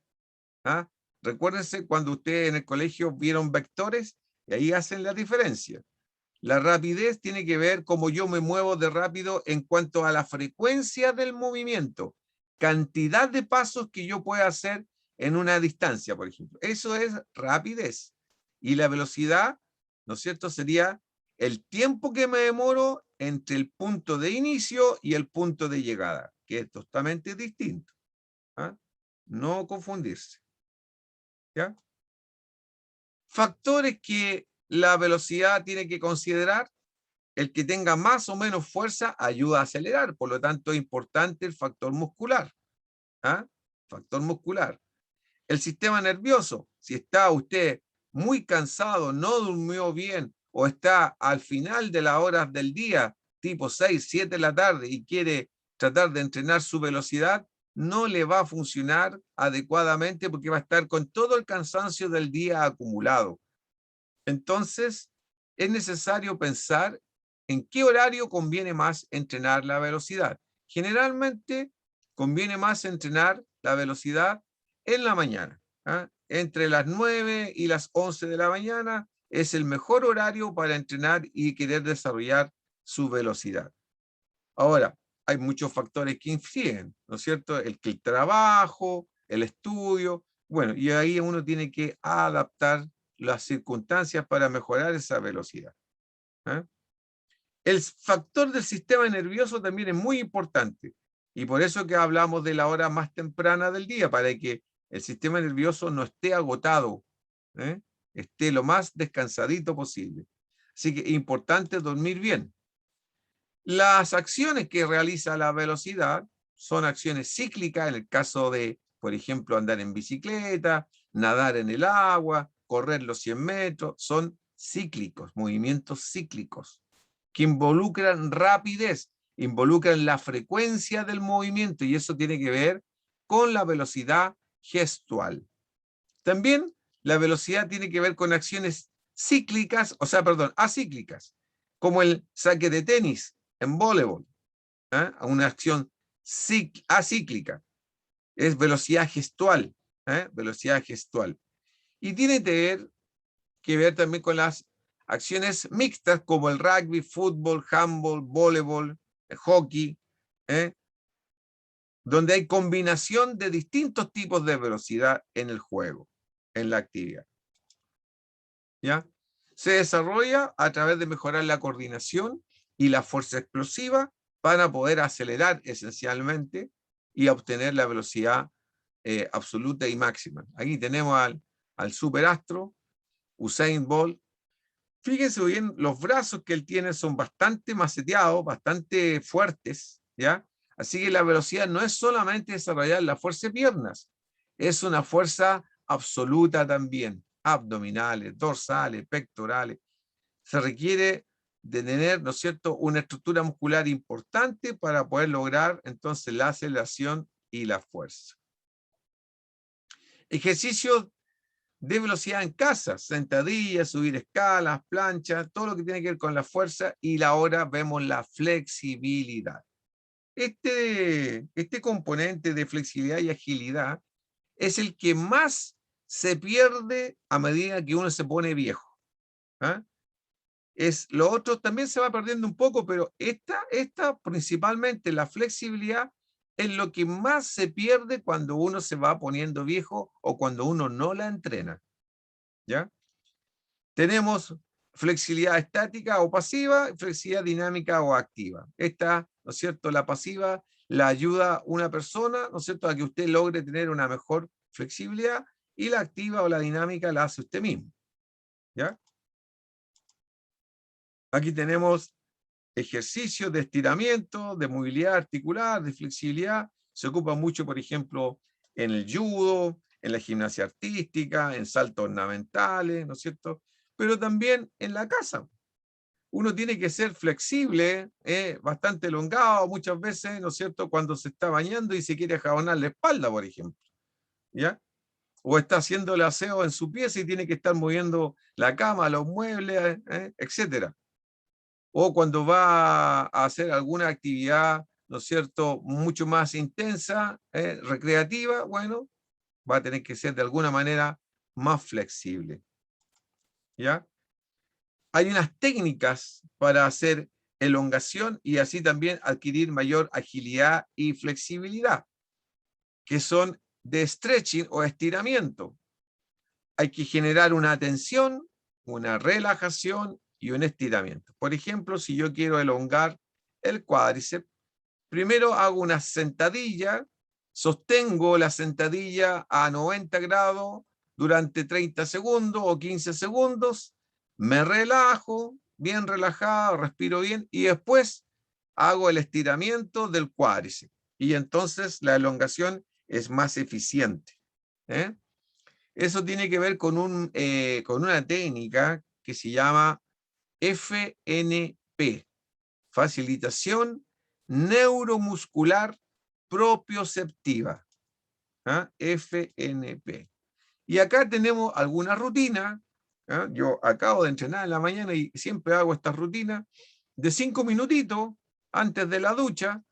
Recuérdense cuando ustedes en el colegio vieron vectores, y ahí hacen la diferencia. La rapidez tiene que ver cómo yo me muevo de rápido en cuanto a la frecuencia del movimiento, cantidad de pasos que yo pueda hacer en una distancia, por ejemplo. Eso es rapidez. Y la velocidad, ¿no es cierto?, sería el tiempo que me demoro entre el punto de inicio y el punto de llegada, que es totalmente distinto. No confundirse. ¿Ya? Factores que la velocidad tiene que considerar: el que tenga más o menos fuerza ayuda a acelerar, por lo tanto es importante el factor muscular. Factor muscular. El sistema nervioso, si está usted muy cansado, no durmió bien o está al final de las horas del día, tipo 6, 7 de la tarde y quiere tratar de entrenar su velocidad, no le va a funcionar adecuadamente porque va a estar con todo el cansancio del día acumulado. Entonces, es necesario pensar en qué horario conviene más entrenar la velocidad. Generalmente conviene más entrenar la velocidad en la mañana. Entre las 9 y las 11 de la mañana es el mejor horario para entrenar y querer desarrollar su velocidad. Ahora, hay muchos factores que influyen, ¿no es cierto? El trabajo, el estudio, bueno, y ahí uno tiene que adaptar las circunstancias para mejorar esa velocidad. El factor del sistema nervioso también es muy importante, y por eso que hablamos de la hora más temprana del día, para que el sistema nervioso no esté agotado, esté lo más descansadito posible. Así que es importante dormir bien. Las acciones que realiza la velocidad son acciones cíclicas, en el caso de, por ejemplo, andar en bicicleta, nadar en el agua, correr los 100 metros, son cíclicos, movimientos cíclicos, que involucran rapidez, involucran la frecuencia del movimiento, y eso tiene que ver con la velocidad gestual. También la velocidad tiene que ver con acciones cíclicas, o sea, perdón, acíclicas, como el saque de tenis en voleibol, una acción acíclica, es velocidad gestual, velocidad gestual. Y tiene que ver también con las acciones mixtas como el rugby, fútbol, handball, voleibol, hockey, donde hay combinación de distintos tipos de velocidad en el juego, en la actividad. ¿Ya? Se desarrolla a través de mejorar la coordinación y la fuerza explosiva para poder acelerar esencialmente y obtener la velocidad absoluta y máxima. Aquí tenemos al superastro, Usain Bolt. Fíjense bien, los brazos que él tiene son bastante maceteados, bastante fuertes, ¿ya? Así que la velocidad no es solamente desarrollar la fuerza de piernas, es una fuerza absoluta también, abdominales, dorsales, pectorales. Se requiere de tener, ¿no es cierto?, una estructura muscular importante para poder lograr entonces la aceleración y la fuerza. Ejercicios de velocidad en casa, sentadillas, subir escalas, planchas, todo lo que tiene que ver con la fuerza, y ahora vemos la flexibilidad. Este componente de flexibilidad y agilidad es el que más se pierde a medida que uno se pone viejo. Lo otro también se va perdiendo un poco, pero esta principalmente la flexibilidad es lo que más se pierde cuando uno se va poniendo viejo o cuando uno no la entrena. ¿Ya? Tenemos flexibilidad estática o pasiva, flexibilidad dinámica o activa. Esta, ¿no es cierto?, la pasiva la ayuda a una persona, ¿no es cierto?, a que usted logre tener una mejor flexibilidad, y la activa o la dinámica la hace usted mismo. ¿Ya? Aquí tenemos ejercicios de estiramiento, de movilidad articular, de flexibilidad. Se ocupa mucho, por ejemplo, en el judo, en la gimnasia artística, en saltos ornamentales, ¿no es cierto? Pero también en la casa. Uno tiene que ser flexible, bastante elongado muchas veces, ¿no es cierto?, cuando se está bañando y se quiere jabonar la espalda, por ejemplo. ¿Ya? O está haciendo el aseo en su pieza y tiene que estar moviendo la cama, los muebles, etcétera. O cuando va a hacer alguna actividad, ¿no es cierto?, mucho más intensa, recreativa, bueno, va a tener que ser de alguna manera más flexible. ¿Ya? Hay unas técnicas para hacer elongación y así también adquirir mayor agilidad y flexibilidad, que son de stretching o estiramiento. Hay que generar una tensión, una relajación y un estiramiento. Por ejemplo, si yo quiero elongar el cuádriceps, primero hago una sentadilla, sostengo la sentadilla a 90 grados durante 30 segundos o 15 segundos, me relajo, bien relajado, respiro bien, y después hago el estiramiento del cuádriceps. Y entonces la elongación es más eficiente. Eso tiene que ver con una técnica que se llama FNP, facilitación neuromuscular propioceptiva. FNP. Y acá tenemos alguna rutina. Yo acabo de entrenar en la mañana y siempre hago esta rutina de 5 minutitos antes de la ducha,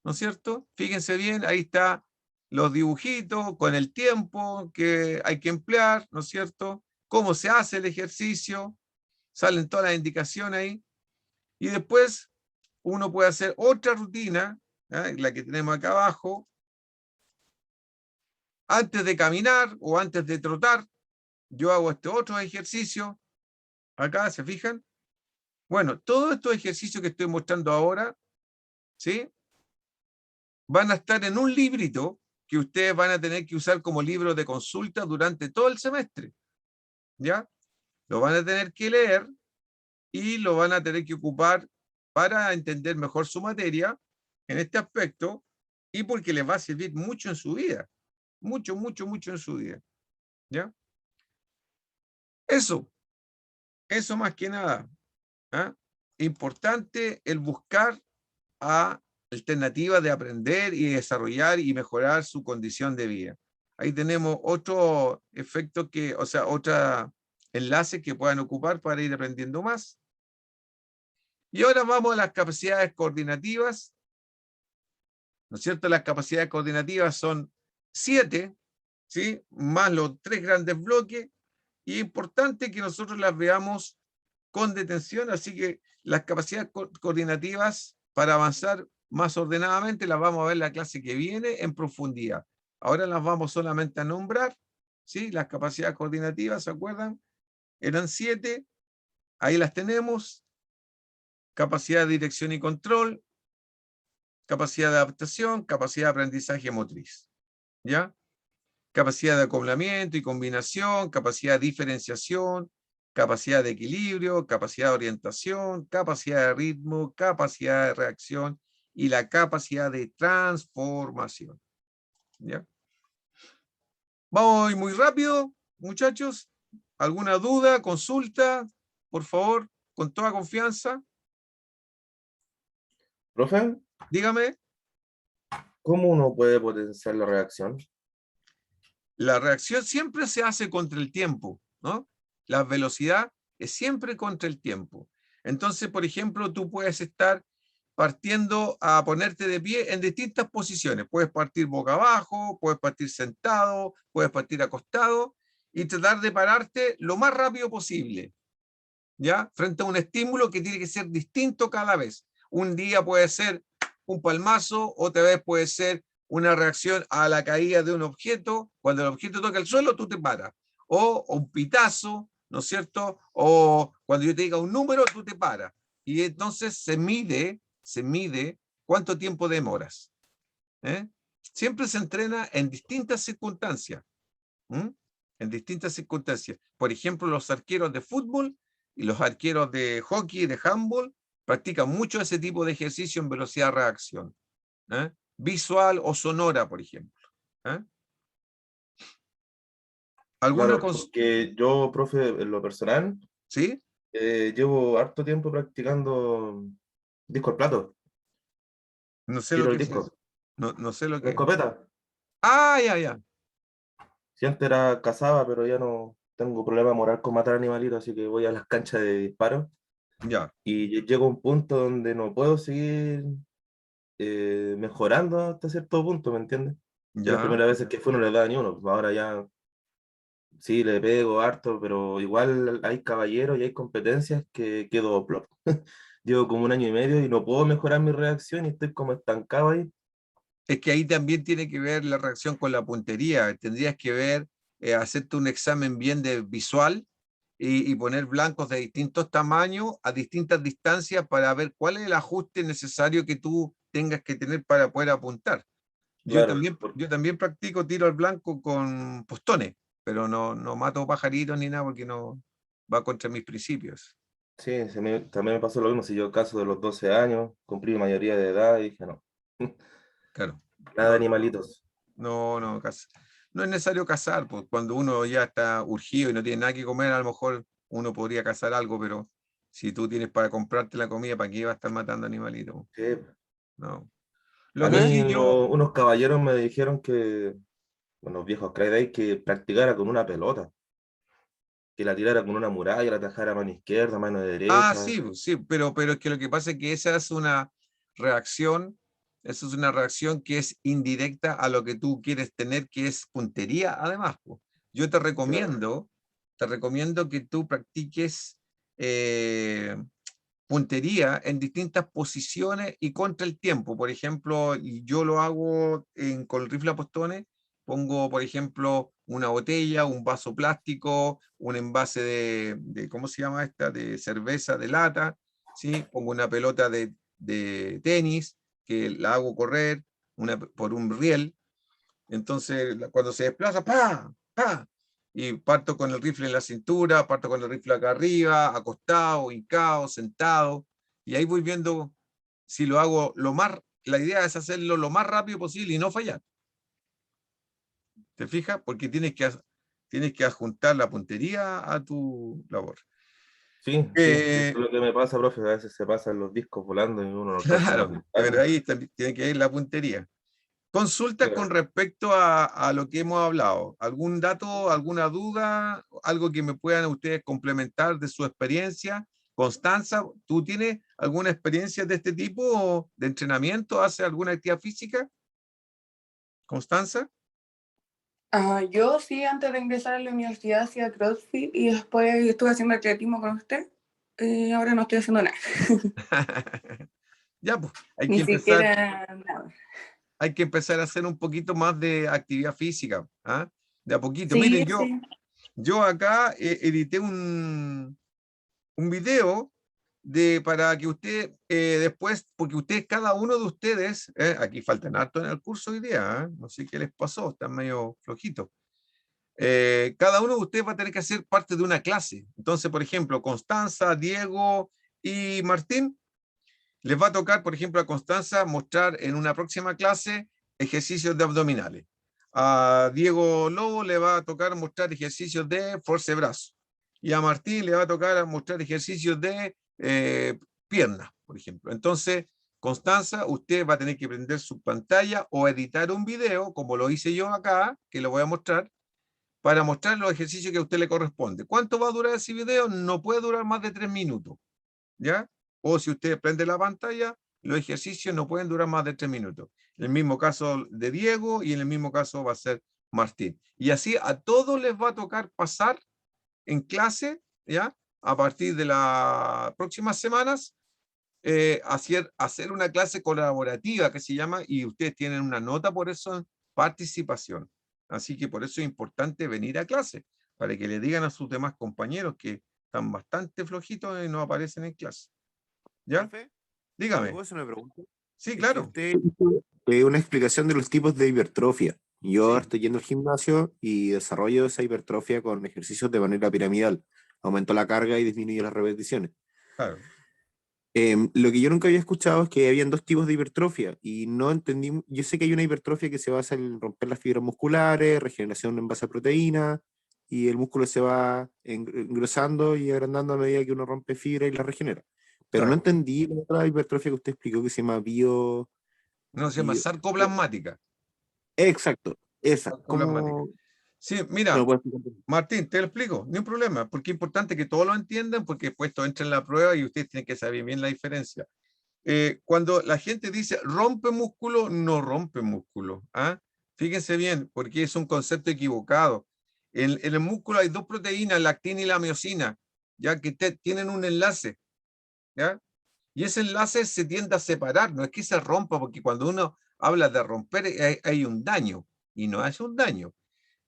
¿no es cierto? Fíjense bien, ahí está los dibujitos con el tiempo que hay que emplear, ¿no es cierto? Cómo se hace el ejercicio, salen todas las indicaciones ahí. Y después uno puede hacer otra rutina, la que tenemos acá abajo, antes de caminar o antes de trotar. Yo hago este otro ejercicio, acá, ¿se fijan? Bueno, todos estos ejercicios que estoy mostrando ahora, ¿sí?, van a estar en un librito que ustedes van a tener que usar como libro de consulta durante todo el semestre. ¿Ya? Lo van a tener que leer y lo van a tener que ocupar para entender mejor su materia en este aspecto y porque les va a servir mucho en su vida. Mucho, mucho, mucho en su vida. ¿Ya? Eso más que nada. ¿Ah? Importante el buscar a alternativas de aprender y desarrollar y mejorar su condición de vida. Ahí tenemos otro efecto que, o sea, otra enlace que puedan ocupar para ir aprendiendo más. Y ahora vamos a las capacidades coordinativas. ¿No es cierto? Las capacidades coordinativas son 7, ¿sí? Más los 3 grandes bloques. Y es importante que nosotros las veamos con detención, así que las capacidades coordinativas para avanzar más ordenadamente las vamos a ver en la clase que viene en profundidad. Ahora las vamos solamente a nombrar, ¿sí? Las capacidades coordinativas, ¿se acuerdan? Eran 7, ahí las tenemos. Capacidad de dirección y control, capacidad de adaptación, capacidad de aprendizaje motriz, ¿ya? Capacidad de acoplamiento y combinación, capacidad de diferenciación, capacidad de equilibrio, capacidad de orientación, capacidad de ritmo, capacidad de reacción y la capacidad de transformación. ¿Ya? Vamos muy rápido, muchachos. ¿Alguna duda, consulta? Por favor, con toda confianza. Profe, Dígame. ¿cómo uno puede potenciar la reacción? La reacción siempre se hace contra el tiempo, ¿no? La velocidad es siempre contra el tiempo. Entonces, por ejemplo, tú puedes estar partiendo a ponerte de pie en distintas posiciones. Puedes partir boca abajo, puedes partir sentado, puedes partir acostado y tratar de pararte lo más rápido posible, ¿ya? Frente a un estímulo que tiene que ser distinto cada vez. Un día puede ser un palmazo, otra vez puede ser una reacción a la caída de un objeto. Cuando el objeto toca el suelo, tú te paras. O un pitazo, ¿no es cierto? O cuando yo te diga un número, tú te paras. Y entonces se mide cuánto tiempo demoras. ¿Eh? Siempre se entrena en distintas circunstancias. ¿Mm? En distintas circunstancias. Por ejemplo, los arqueros de fútbol y los arqueros de hockey, de handball, practican mucho ese tipo de ejercicio en velocidad de reacción. ¿Eh? Visual o sonora, por ejemplo. ¿Eh? ¿Alguna Claro, porque yo, profe, en lo personal, ¿Sí? llevo harto tiempo practicando disco al plato, No sé lo tiro que el es eso. disco, No sé lo con que es. escopeta. Ah, ya, ya. Si antes era cazaba, pero ya no tengo problema moral con matar animalitos, así que voy a las canchas de disparo. Ya, Y llego a un punto donde no puedo seguir mejorando hasta cierto punto, ¿me entiendes? De las ya. primeras veces que fui no le daba ni uno, ahora ya sí le pego harto, pero igual hay caballeros y hay competencias que quedo plop. Llevo como un año y medio y no puedo mejorar mi reacción y estoy como estancado ahí. Es que ahí también tiene que ver la reacción con la puntería. Tendrías que ver, hacerte un examen bien de visual y poner blancos de distintos tamaños a distintas distancias para ver cuál es el ajuste necesario que tú tengas que tener para poder apuntar. Claro, Yo también practico tiro al blanco con postones, pero no mato pajaritos ni nada porque no va contra mis principios. sí, también me pasó lo mismo. Si yo caso de los 12 años, cumplí mayoría de edad y dije no, Claro. nada de No, animalitos. no es necesario cazar, pues cuando uno ya está urgido y no tiene nada que comer, a lo mejor uno podría cazar algo, pero si tú tienes para comprarte la comida, ¿para qué va a estar matando animalitos? Sí. No. A Lo que mí sí yo, unos caballeros me dijeron que, bueno, los viejos Craig que practicara con una pelota, que la tirara con una muralla, la tajara a mano izquierda, mano derecha. sí, pues, sí, pero es que lo que pasa es que reacción, esa es una reacción que es indirecta a lo que tú quieres tener, que es puntería, además, pues. Yo Claro. te recomiendo que tú practiques eh, puntería en distintas posiciones y contra el tiempo. Por ejemplo, y yo lo hago con el rifle a postones, pongo, por ejemplo, una botella, un vaso plástico, un envase ¿cómo se llama esta? De cerveza, de lata, ¿sí? Pongo una pelota de tenis que la hago correr por un riel. Entonces, cuando se desplaza, ¡pa! ¡pa! Y parto con el rifle en la cintura, parto con el rifle acá arriba, acostado, hincado, sentado, y ahí voy viendo si lo hago la idea es hacerlo lo más rápido posible y no fallar. ¿Te fijas? Porque tienes que adjuntar la puntería a tu labor. Sí, sí, eso es lo que me pasa, profe. A veces se pasan los discos volando y uno no alcanza a Claro, apuntar. pero ahí tiene que ir la puntería. Consulta con respecto a lo que hemos hablado. ¿Algún dato, alguna duda, algo que me puedan ustedes complementar de su experiencia? Constanza, ¿tú tienes alguna experiencia de este tipo de entrenamiento? ¿Hace alguna actividad física? Constanza. Yo sí, antes de ingresar a la universidad hacía CrossFit y después estuve haciendo atletismo con usted. Ahora no estoy haciendo nada, Ya, pues, ni siquiera nada. hay que empezar a hacer un poquito más de actividad física, ¿ah? De a poquito. Sí, Miren, sí. yo acá edité un video para que usted después, porque ustedes, cada uno de ustedes, aquí faltan harto en el curso hoy día, no sé qué les pasó, están medio flojitos. Cada uno de ustedes va a tener que hacer parte de una clase. Entonces, por ejemplo, Constanza, Diego y Martín, les va a tocar, por ejemplo, a Constanza mostrar en una próxima clase ejercicios de abdominales. A Diego Lobo le va a tocar mostrar ejercicios de fuerza de brazo. Y a Martín le va a tocar mostrar ejercicios de piernas, por ejemplo. Entonces, Constanza, usted va a tener que prender su pantalla o editar un video, como lo hice yo acá, que lo voy a mostrar, para mostrar los ejercicios que a usted le corresponde. ¿Cuánto va a durar ese video? No puede durar más de 3 minutos, ¿ya? O si usted prende la pantalla, los ejercicios no pueden durar más de 3 minutos. En el mismo caso de Diego y en el mismo caso va a ser Martín. Y así a todos les va a tocar pasar en clase, ¿ya? A partir de las próximas semanas, hacer una clase colaborativa que se llama, y ustedes tienen una nota por eso, participación. Así que por eso es importante venir a clase, para que le digan a sus demás compañeros que están bastante flojitos y no aparecen en clase. ¿Ya? ¿Profe? Dígame. ¿Puedo hacer una pregunta? Sí, Es que claro. usted hizo una explicación de los tipos de hipertrofia. Yo Sí. estoy yendo al gimnasio y desarrollo esa hipertrofia con ejercicios de manera piramidal. Aumento la carga y disminuyo las repeticiones. Claro. Lo que yo nunca había escuchado es que habían dos tipos de hipertrofia y no entendí. Yo sé que hay una hipertrofia que se basa en romper las fibras musculares, regeneración en base a proteína, y el músculo se va engrosando y agrandando a medida que uno rompe fibra y la regenera. Pero no Claro. entendí la otra hipertrofia que usted explicó que se llama No, se llama sarcoplasmática. Exacto, esa. Sarcoplasmática. ¿Cómo Sí, me mira, lo puede explicar? Martín, te lo explico, ni un problema, porque es importante que todos lo entiendan, porque después esto entra en la prueba y ustedes tienen que saber bien la diferencia. Cuando la gente dice rompe músculo, no rompe músculo. ¿Ah? Fíjense bien, porque es un concepto equivocado. En el músculo hay dos proteínas, la actina y la miosina, ya que tienen un enlace, ¿ya? Y ese enlace se tiende a separar, no es que se rompa, porque cuando uno habla de romper hay un daño, y no es un daño.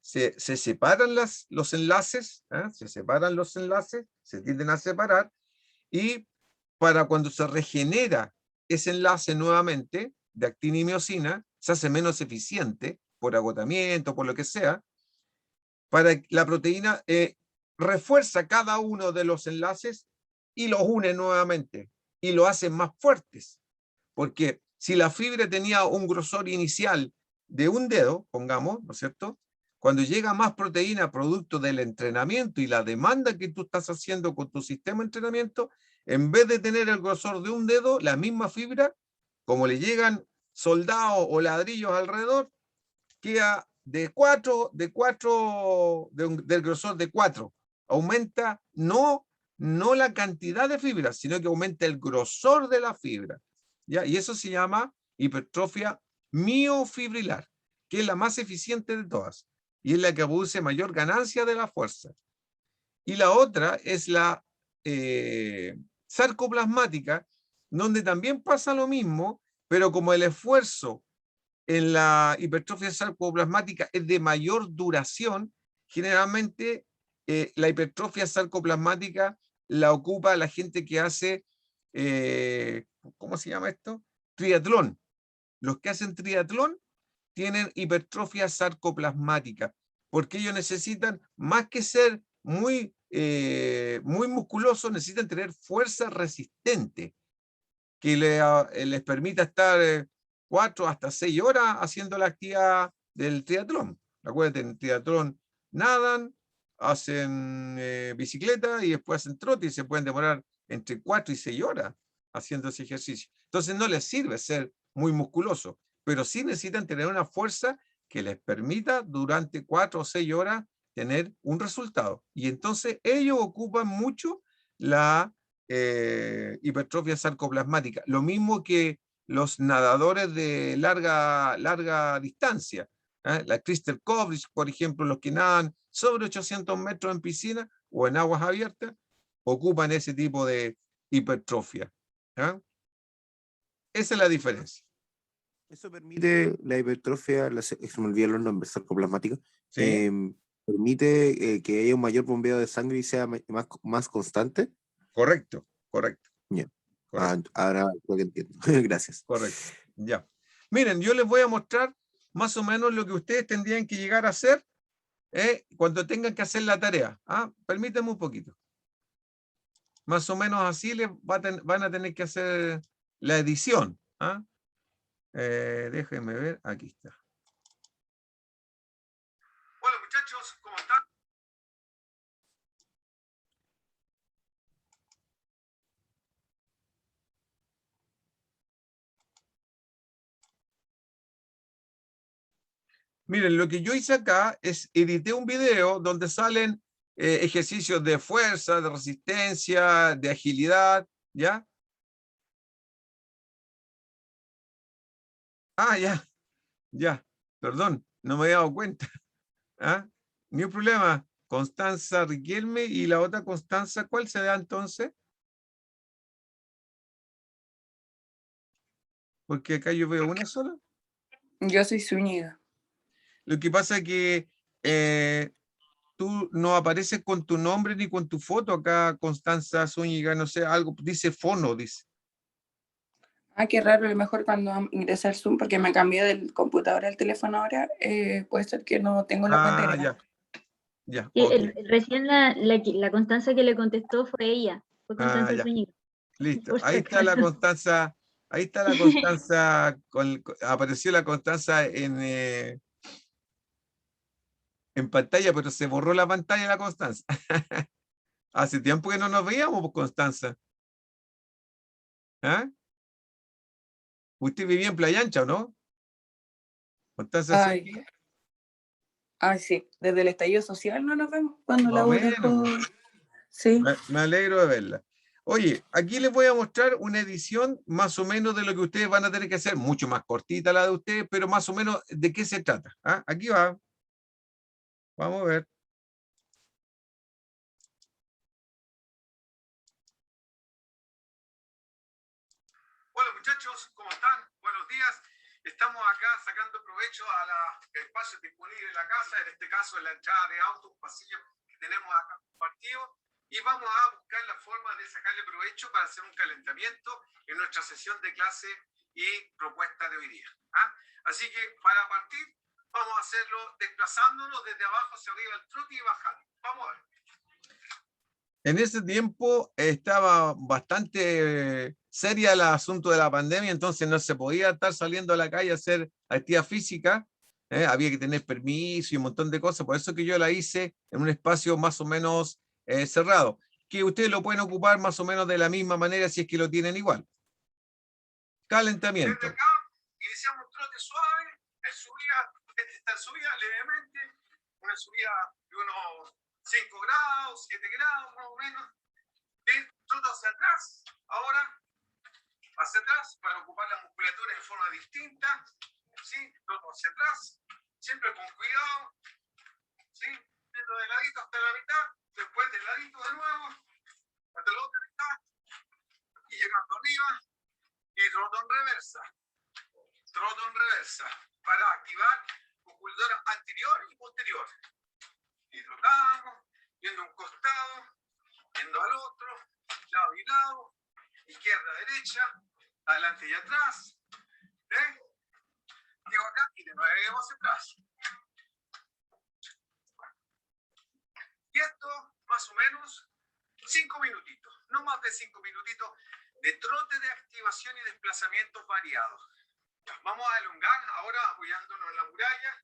Se separan los enlaces, se separan los enlaces, se tienden a separar, y para cuando se regenera ese enlace nuevamente de actina y miosina, se hace menos eficiente por agotamiento, por lo que sea, para la proteína refuerza cada uno de los enlaces y los une nuevamente y lo hace más fuertes. Porque si la fibra tenía un grosor inicial de un dedo, pongamos, ¿no es cierto? Cuando llega más proteína producto del entrenamiento y la demanda que tú estás haciendo con tu sistema de entrenamiento, en vez de tener el grosor de un dedo, la misma fibra, como le llegan soldados o ladrillos alrededor, queda del grosor de 4. Aumenta no la cantidad de fibras, sino que aumenta el grosor de la fibra. ¿Ya? Y eso se llama hipertrofia miofibrilar, que es la más eficiente de todas y es la que produce mayor ganancia de la fuerza. Y la otra es la sarcoplasmática, donde también pasa lo mismo, pero como el esfuerzo en la hipertrofia sarcoplasmática es de mayor duración, generalmente la hipertrofia sarcoplasmática la ocupa la gente que hace, ¿cómo se llama esto? Triatlón. Los que hacen triatlón tienen hipertrofia sarcoplasmática, porque ellos necesitan, más que ser muy musculosos, necesitan tener fuerza resistente. que les permita estar 4 hasta 6 horas haciendo la actividad del triatlón. Acuérdate, en el triatlón nadan, hacen bicicleta y después hacen trote y se pueden demorar entre 4 y 6 horas haciendo ese ejercicio. Entonces no les sirve ser muy musculoso, pero sí necesitan tener una fuerza que les permita durante 4 o 6 horas tener un resultado. Y entonces ellos ocupan mucho la hipertrofia sarcoplasmática. Lo mismo que los nadadores de larga distancia. La Crystal Coverage, por ejemplo, los que nadan sobre 800 metros en piscina o en aguas abiertas, ocupan ese tipo de hipertrofia. Esa es la diferencia. Eso permite la hipertrofia, se me olvidan los nombres, sarcoplasmática, ¿Sí? permite que haya un mayor bombeo de sangre y sea más constante. Correcto, correcto. Yeah. Correcto. Ahora creo que entiendo. Gracias. Correcto. Ya. Miren, yo les voy a mostrar más o menos lo que ustedes tendrían que llegar a hacer cuando tengan que hacer la tarea. Permítanme un poquito. Más o menos así les van a tener que hacer la edición. Déjenme ver, aquí está. Hola muchachos, ¿cómo están? Miren, lo que yo hice acá es edité un video donde salen ejercicios de fuerza, de resistencia, de agilidad, ¿ya? Ya, perdón, no me había dado cuenta. Ni un problema. Constanza Riquelme y la otra Constanza, ¿cuál se da entonces? Porque acá yo veo una sola. Yo soy Zúñiga. Lo que pasa es que tú no apareces con tu nombre ni con tu foto acá, Constanza Zúñiga, no sé, algo, dice fono, dice. Qué raro, a lo mejor cuando ingresé al Zoom, porque me cambié del computador al teléfono ahora, puede ser que no tengo la cuenta agregada. Ya, Sí, ok. recién la Constanza que le contestó fue ella, fue Constanza Ya. Zúñiga. Listo. Por si Ahí está la acaso. Constanza, apareció la Constanza en pantalla, pero se borró la pantalla de la Constanza. Hace tiempo que no nos veíamos, pues, Constanza. Usted vivía en Playa Ancha, ¿o no? Constanza Zúñiga. Sí, desde el estallido social no nos vemos, cuando Más la o U menos. dejó. Sí. Me alegro de verla. Oye, aquí les voy a mostrar una edición más o menos de lo que ustedes van a tener que hacer, mucho más cortita la de ustedes, pero más o menos de qué se trata. Aquí va. Vamos a ver. Hola muchachos, ¿cómo están? Buenos días. Estamos acá sacando provecho al espacio disponible en la casa, en este caso en la entrada de autos, pasillo que tenemos acá compartido, y vamos a buscar la forma de sacarle provecho para hacer un calentamiento en nuestra sesión de clase y propuesta de hoy día. Así que para partir vamos a hacerlo desplazándonos desde abajo hacia arriba al trote y bajando. Vamos a ver. En ese tiempo estaba bastante seria el asunto de la pandemia, entonces no se podía estar saliendo a la calle a hacer actividad física, había que tener permiso y un montón de cosas, por eso que yo la hice en un espacio más o menos cerrado, que ustedes lo pueden ocupar más o menos de la misma manera si es que lo tienen igual. Calentamiento. Desde acá iniciamos un trote suave, está en subida levemente, una subida de unos 5 grados, 7 grados más o menos. Troto hacia atrás, ahora hacia atrás para ocupar la musculatura de forma distinta. ¿Sí? Troto hacia atrás, siempre con cuidado. ¿Sí? Yendo de ladito hasta la mitad, después de ladito de nuevo, hasta la otra mitad, y llegando arriba, y troto en reversa. Troto en reversa para activar musculatura anterior y posterior. Y trotamos, yendo a un costado, yendo al otro, lado y lado, izquierda, derecha, adelante y atrás. Llego acá y de nuevo hacia atrás. Y esto, más o menos, 5 minutitos, no más de 5 minutitos, de trote de activación y desplazamientos variados. Vamos a elongar ahora apoyándonos en la muralla.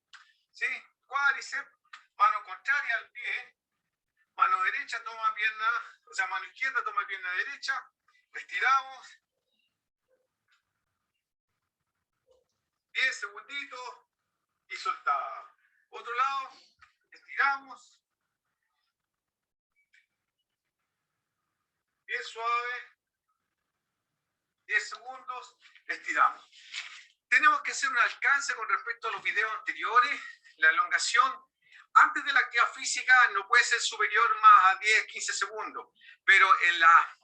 ¿Sí? Cuádriceps, mano contraria al pie, mano derecha toma pierna, o sea, mano izquierda toma pierna derecha, estiramos, 10 segunditos y soltamos. Otro lado, estiramos, bien suave, 10 segundos, estiramos. Tenemos que hacer un alcance con respecto a los videos anteriores. La elongación antes de la actividad física no puede ser superior más a 10-15 segundos, pero en la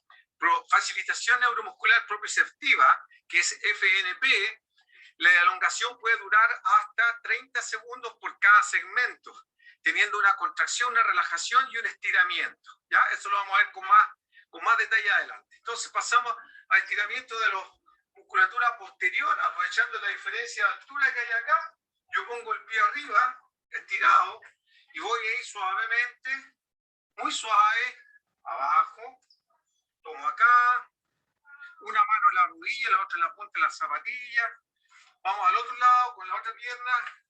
facilitación neuromuscular proprioceptiva, que es FNP, la elongación puede durar hasta 30 segundos por cada segmento, teniendo una contracción, una relajación y un estiramiento. ¿Ya? Eso lo vamos a ver con más detalle adelante. Entonces pasamos al estiramiento de la musculatura posterior, aprovechando la diferencia de altura que hay acá. Yo pongo el pie arriba, estirado, y voy a ir suavemente, muy suave, abajo. Tomo acá, una mano en la rodilla, la otra en la punta de la zapatilla. Vamos al otro lado con la otra pierna,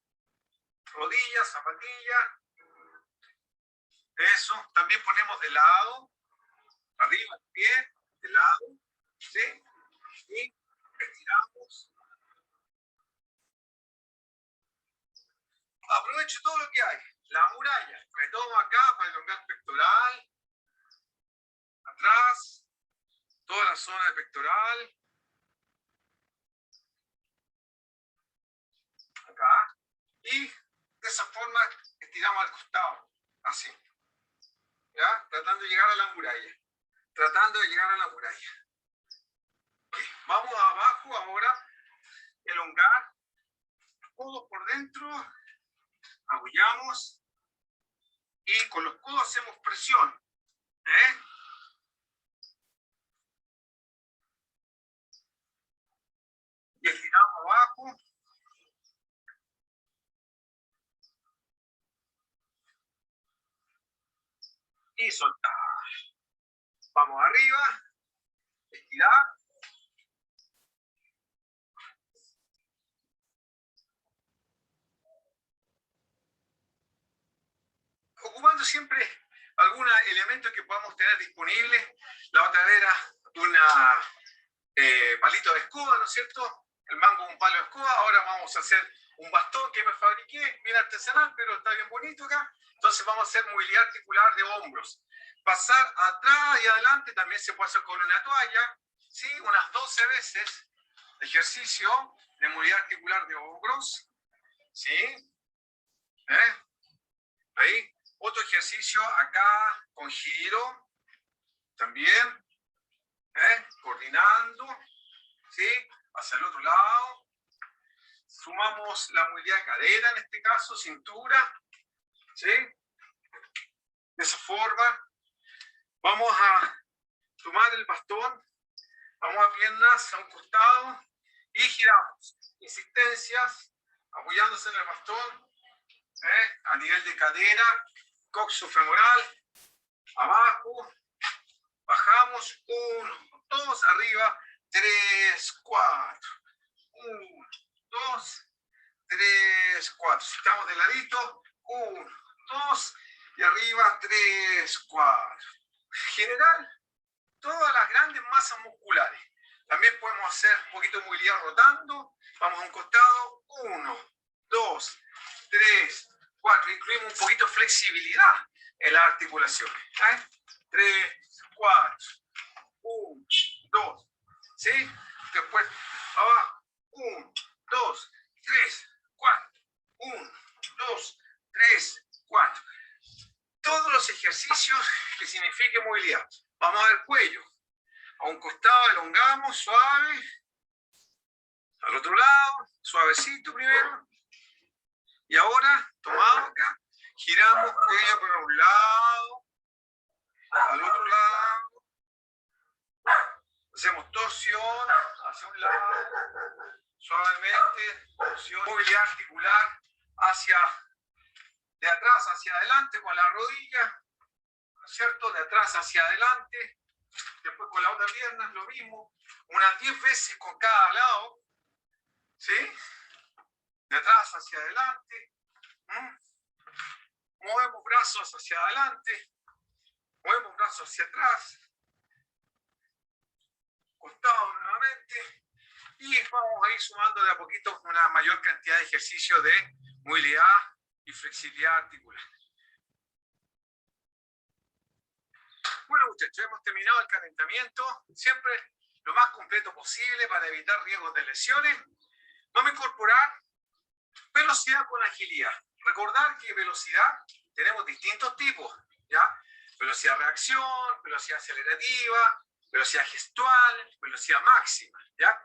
rodilla, zapatilla. Eso, también ponemos de lado, arriba el pie, de lado, ¿sí? Y estiramos. Aprovecho todo lo que hay. La muralla, retomo acá para elongar pectoral, atrás, toda la zona de pectoral, acá, y de esa forma estiramos al costado, así, ¿ya? Tratando de llegar a la muralla, Okay. Vamos abajo ahora, elongar, codos por dentro, apoyamos, y con los codos hacemos presión, y estiramos abajo, y soltar. Vamos arriba, estirar. Ocupando siempre algún elemento que podamos tener disponible. La otra era una palito de escoba, ¿no es cierto? El mango es un palo de escoba. Ahora vamos a hacer un bastón que me fabriqué, bien artesanal, pero está bien bonito acá. Entonces vamos a hacer movilidad articular de hombros. Pasar atrás y adelante también se puede hacer con una toalla, ¿sí? Unas 12 veces de ejercicio de movilidad articular de hombros, ¿sí? Ahí. Otro ejercicio acá con giro, también, coordinando, ¿sí? Hacia el otro lado. Sumamos la movilidad de cadera, en este caso, cintura, ¿sí? De esa forma. Vamos a tomar el bastón, vamos a piernas a un costado y giramos. Insistencias, apoyándose en el bastón, a nivel de cadera, coxo femoral, abajo, bajamos, 1, 2, arriba, 3, 4, 1, 2, 3, 4, estamos de ladito, 1, 2, y arriba, 3, 4. General, todas las grandes masas musculares. También podemos hacer un poquito de movilidad rotando, vamos a un costado, 1, 2, 3, 4, incluimos un poquito de flexibilidad en las articulaciones. 3, 4, 1, 2, ¿sí? Después, abajo, 1, 2, 3, 4, 1, 2, 3, 4. Todos los ejercicios que signifiquen movilidad. Vamos a ver cuello. A un costado elongamos, suave. Al otro lado, suavecito primero. Y ahora, tomado acá, giramos cuello por un lado, al otro lado, hacemos torsión hacia un lado, suavemente, torsión, movilidad articular de atrás hacia adelante con la rodilla, ¿no es cierto? De atrás hacia adelante, Después con la otra pierna lo mismo, unas 10 veces con cada lado, ¿sí? De atrás hacia adelante. Movemos brazos hacia adelante, movemos brazos hacia atrás, costado nuevamente, y vamos a ir sumando de a poquito una mayor cantidad de ejercicios de movilidad y flexibilidad articular. Bueno, muchachos, hemos terminado el calentamiento, siempre lo más completo posible para evitar riesgos de lesiones. Vamos a incorporar velocidad con agilidad. Recordar que velocidad tenemos distintos tipos, ¿ya? Velocidad reacción, velocidad acelerativa, velocidad gestual, velocidad máxima, ¿ya?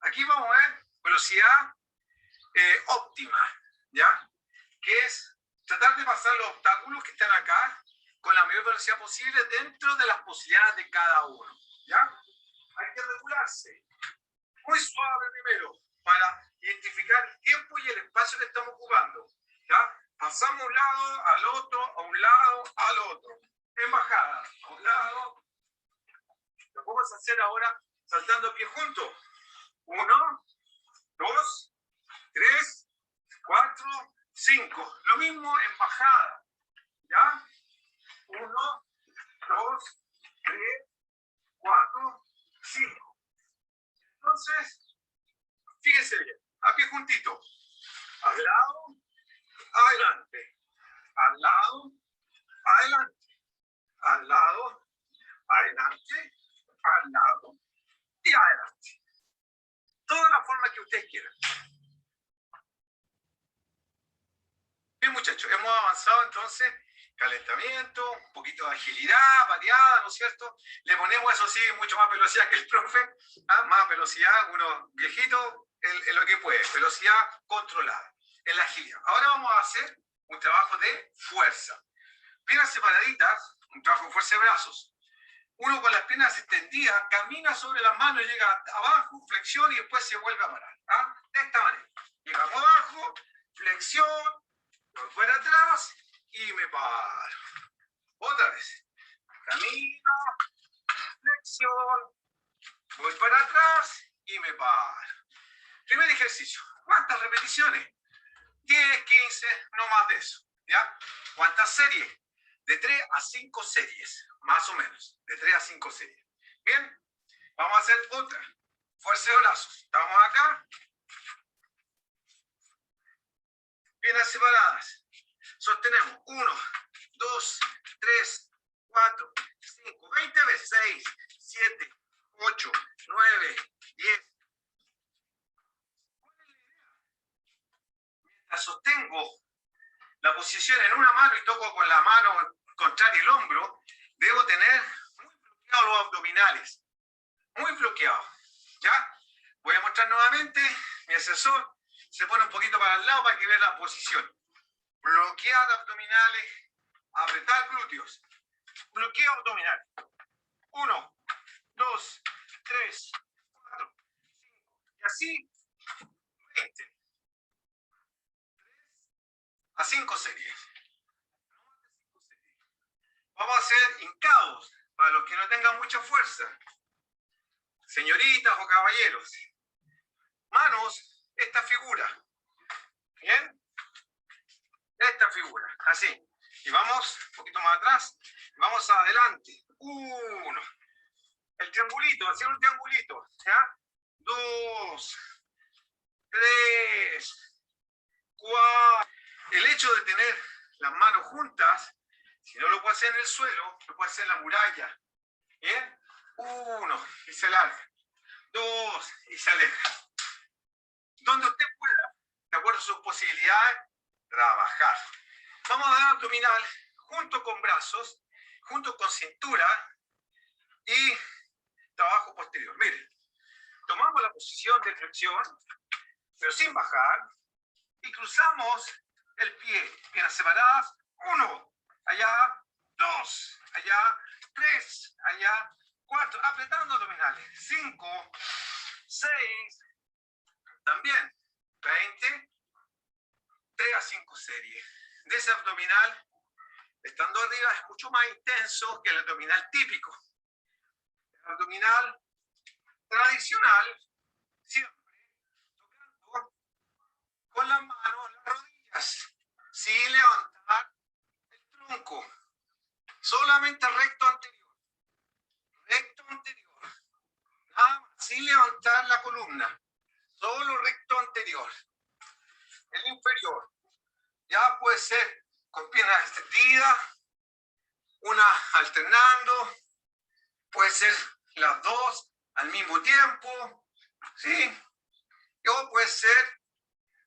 Aquí vamos a ver velocidad óptima, ¿ya? Que es tratar de pasar los obstáculos que están acá con la mayor velocidad posible dentro de las posibilidades de cada uno, ¿ya? Hay que regularse. Muy suave primero, para identificar el tiempo y el espacio que estamos ocupando, ¿ya? Pasamos un lado al otro, a un lado al otro. En bajada, a un lado. Lo vamos a hacer ahora saltando pie juntos. 1, 2, 3, 4, 5. Lo mismo en bajada, ¿ya? 1, 2, 3, 4, 5. Entonces, fíjense bien, a pie juntito, al lado, adelante, al lado, adelante, al lado, adelante, al lado y adelante. Toda la forma que ustedes quieran. Bien, muchachos, hemos avanzado entonces, calentamiento, un poquito de agilidad, variada, ¿no es cierto? Le ponemos, eso sí, mucho más velocidad que el profe, ¿ah? Más velocidad, uno viejito, en lo que puede, velocidad controlada, en la agilidad. Ahora vamos a hacer un trabajo de fuerza. Piernas separaditas, un trabajo de fuerza de brazos. Uno con las piernas extendidas, camina sobre las manos, llega abajo, flexión y después se vuelve a parar, ¿ah? De esta manera. Llegamos abajo, flexión, voy para atrás y me paro. Otra vez. Camino, flexión, voy para atrás y me paro. Primer ejercicio. ¿Cuántas repeticiones? 10, 15, no más de eso, ¿ya? ¿Cuántas series? De 3 a 5 series, más o menos. De 3 a 5 series. Bien, vamos a hacer otra. Fuerza de brazos. Estamos acá. Piernas separadas. Sostenemos. 1, 2, 3, 4, 5, 20 veces. 6, 7, 8, 9, 10. Mientras sostengo la posición en una mano y toco con la mano contraria el hombro, debo tener muy bloqueados los abdominales. Muy bloqueados. ¿Ya? Voy a mostrar nuevamente. Mi asesor se pone un poquito para el lado para que vea la posición. Bloquear abdominales, apretar glúteos. Bloqueo abdominal. 1, 2, 3, 4, 5. Y así, 20. 3 a 5 series. Vamos a hacer hincados para los que no tengan mucha fuerza. Señoritas o caballeros. Manos, esta figura. ¿Bien? Esta figura, así. Y vamos un poquito más atrás. Y vamos adelante. 1. El triangulito, hacer un triangulito. ¿Ya? 2, 3, 4. El hecho de tener las manos juntas, si no lo puedo hacer en el suelo, lo puedo hacer en la muralla. ¿Bien? 1 y se larga. 2 y se aleja. Donde usted pueda, de acuerdo a sus posibilidades, trabajar. Vamos a dar abdominal junto con brazos, junto con cintura y trabajo posterior. Miren, tomamos la posición de flexión, pero sin bajar, y cruzamos el pie, piernas separadas, 1, allá, 2, allá, 3, allá, 4, apretando abdominales, 5, 6, también, 20, 3 a 5 series. De ese abdominal, estando arriba, es mucho más intenso que el abdominal típico. abdominal tradicional, siempre tocando con las manos las rodillas, sin levantar el tronco, solamente recto anterior, nada más, sin levantar la columna, solo recto anterior. El inferior ya puede ser con piernas extendidas, una alternando, puede ser las dos al mismo tiempo, ¿sí? O puede ser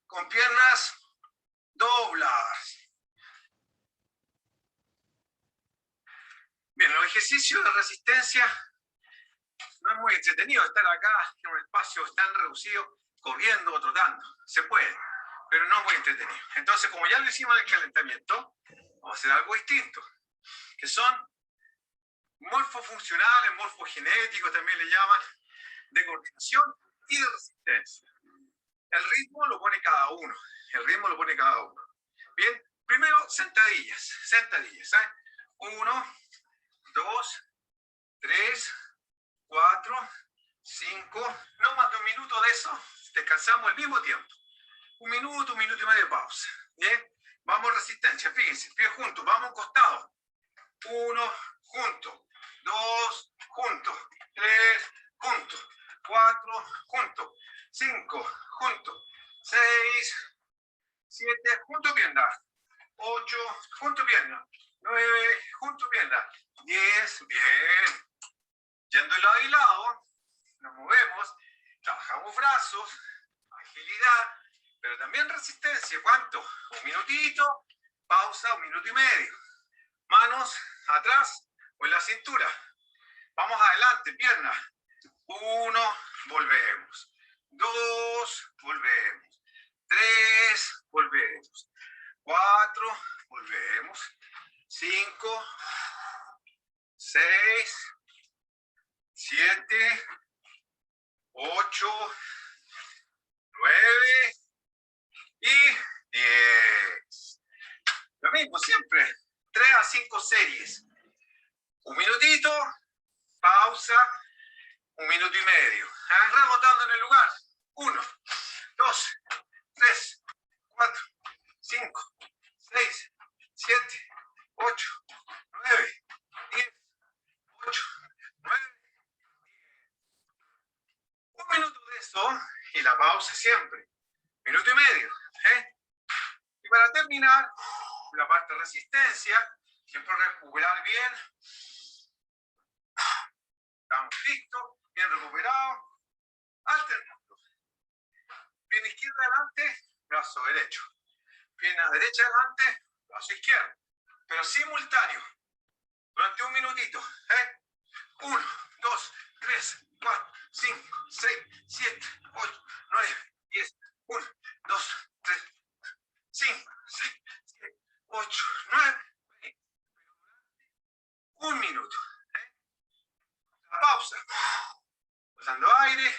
con piernas dobladas. Bien, los ejercicios de resistencia no es muy entretenido estar acá en un espacio tan reducido, corriendo o trotando. Se puede, pero no es muy entretenido. Entonces, como ya lo hicimos en el calentamiento, vamos a hacer algo distinto, que son morfofuncionales, morfogenéticos también le llaman, de coordinación y de resistencia. El ritmo lo pone cada uno. Bien, primero sentadillas, ¿eh? 1, 2, 3, 4, 5, no más de un minuto de eso, descansamos al mismo tiempo. Un minuto y medio de pausa. Bien, vamos resistencia, fíjense, pies juntos, vamos a un costado. 1, juntos, 2, juntos, 3, juntos, 4, juntos, 5, juntos, 6, 7, juntos piernas, 8, juntos piernas, 9, juntos piernas, 10, bien. Yendo de lado y lado, nos movemos, trabajamos brazos, agilidad, pero también resistencia. ¿Cuánto? Un minutito, pausa, 1 minuto y medio. Manos atrás o en la cintura. Vamos adelante, piernas. 1, volvemos. 2, volvemos. 3, volvemos. 4, volvemos. 5, 6, 7, 8, 9 y 10. Lo mismo siempre. 3 a 5 series. 1 minutito, pausa, 1 minuto y medio. Rebotando en el lugar. 1, 2, 3, 4, 5, 6, 7, 8, 9, 10, 8, 9, 10. 1 minuto de eso y la pausa siempre. 1 minuto y medio. Y para terminar, la parte de resistencia, siempre recuperar bien. Estamos listos, bien recuperados. Alternando. Pierna izquierda adelante, brazo derecho. Pierna derecha adelante, brazo izquierdo. Pero simultáneo. Durante 1 minutito. 1, 2, 3, 4, 5, 6, 7, 8, 9, 10. 1, 2, 3, 5, 6, 7, 8, 9, 20. 1 minuto. La pausa. Botando aire.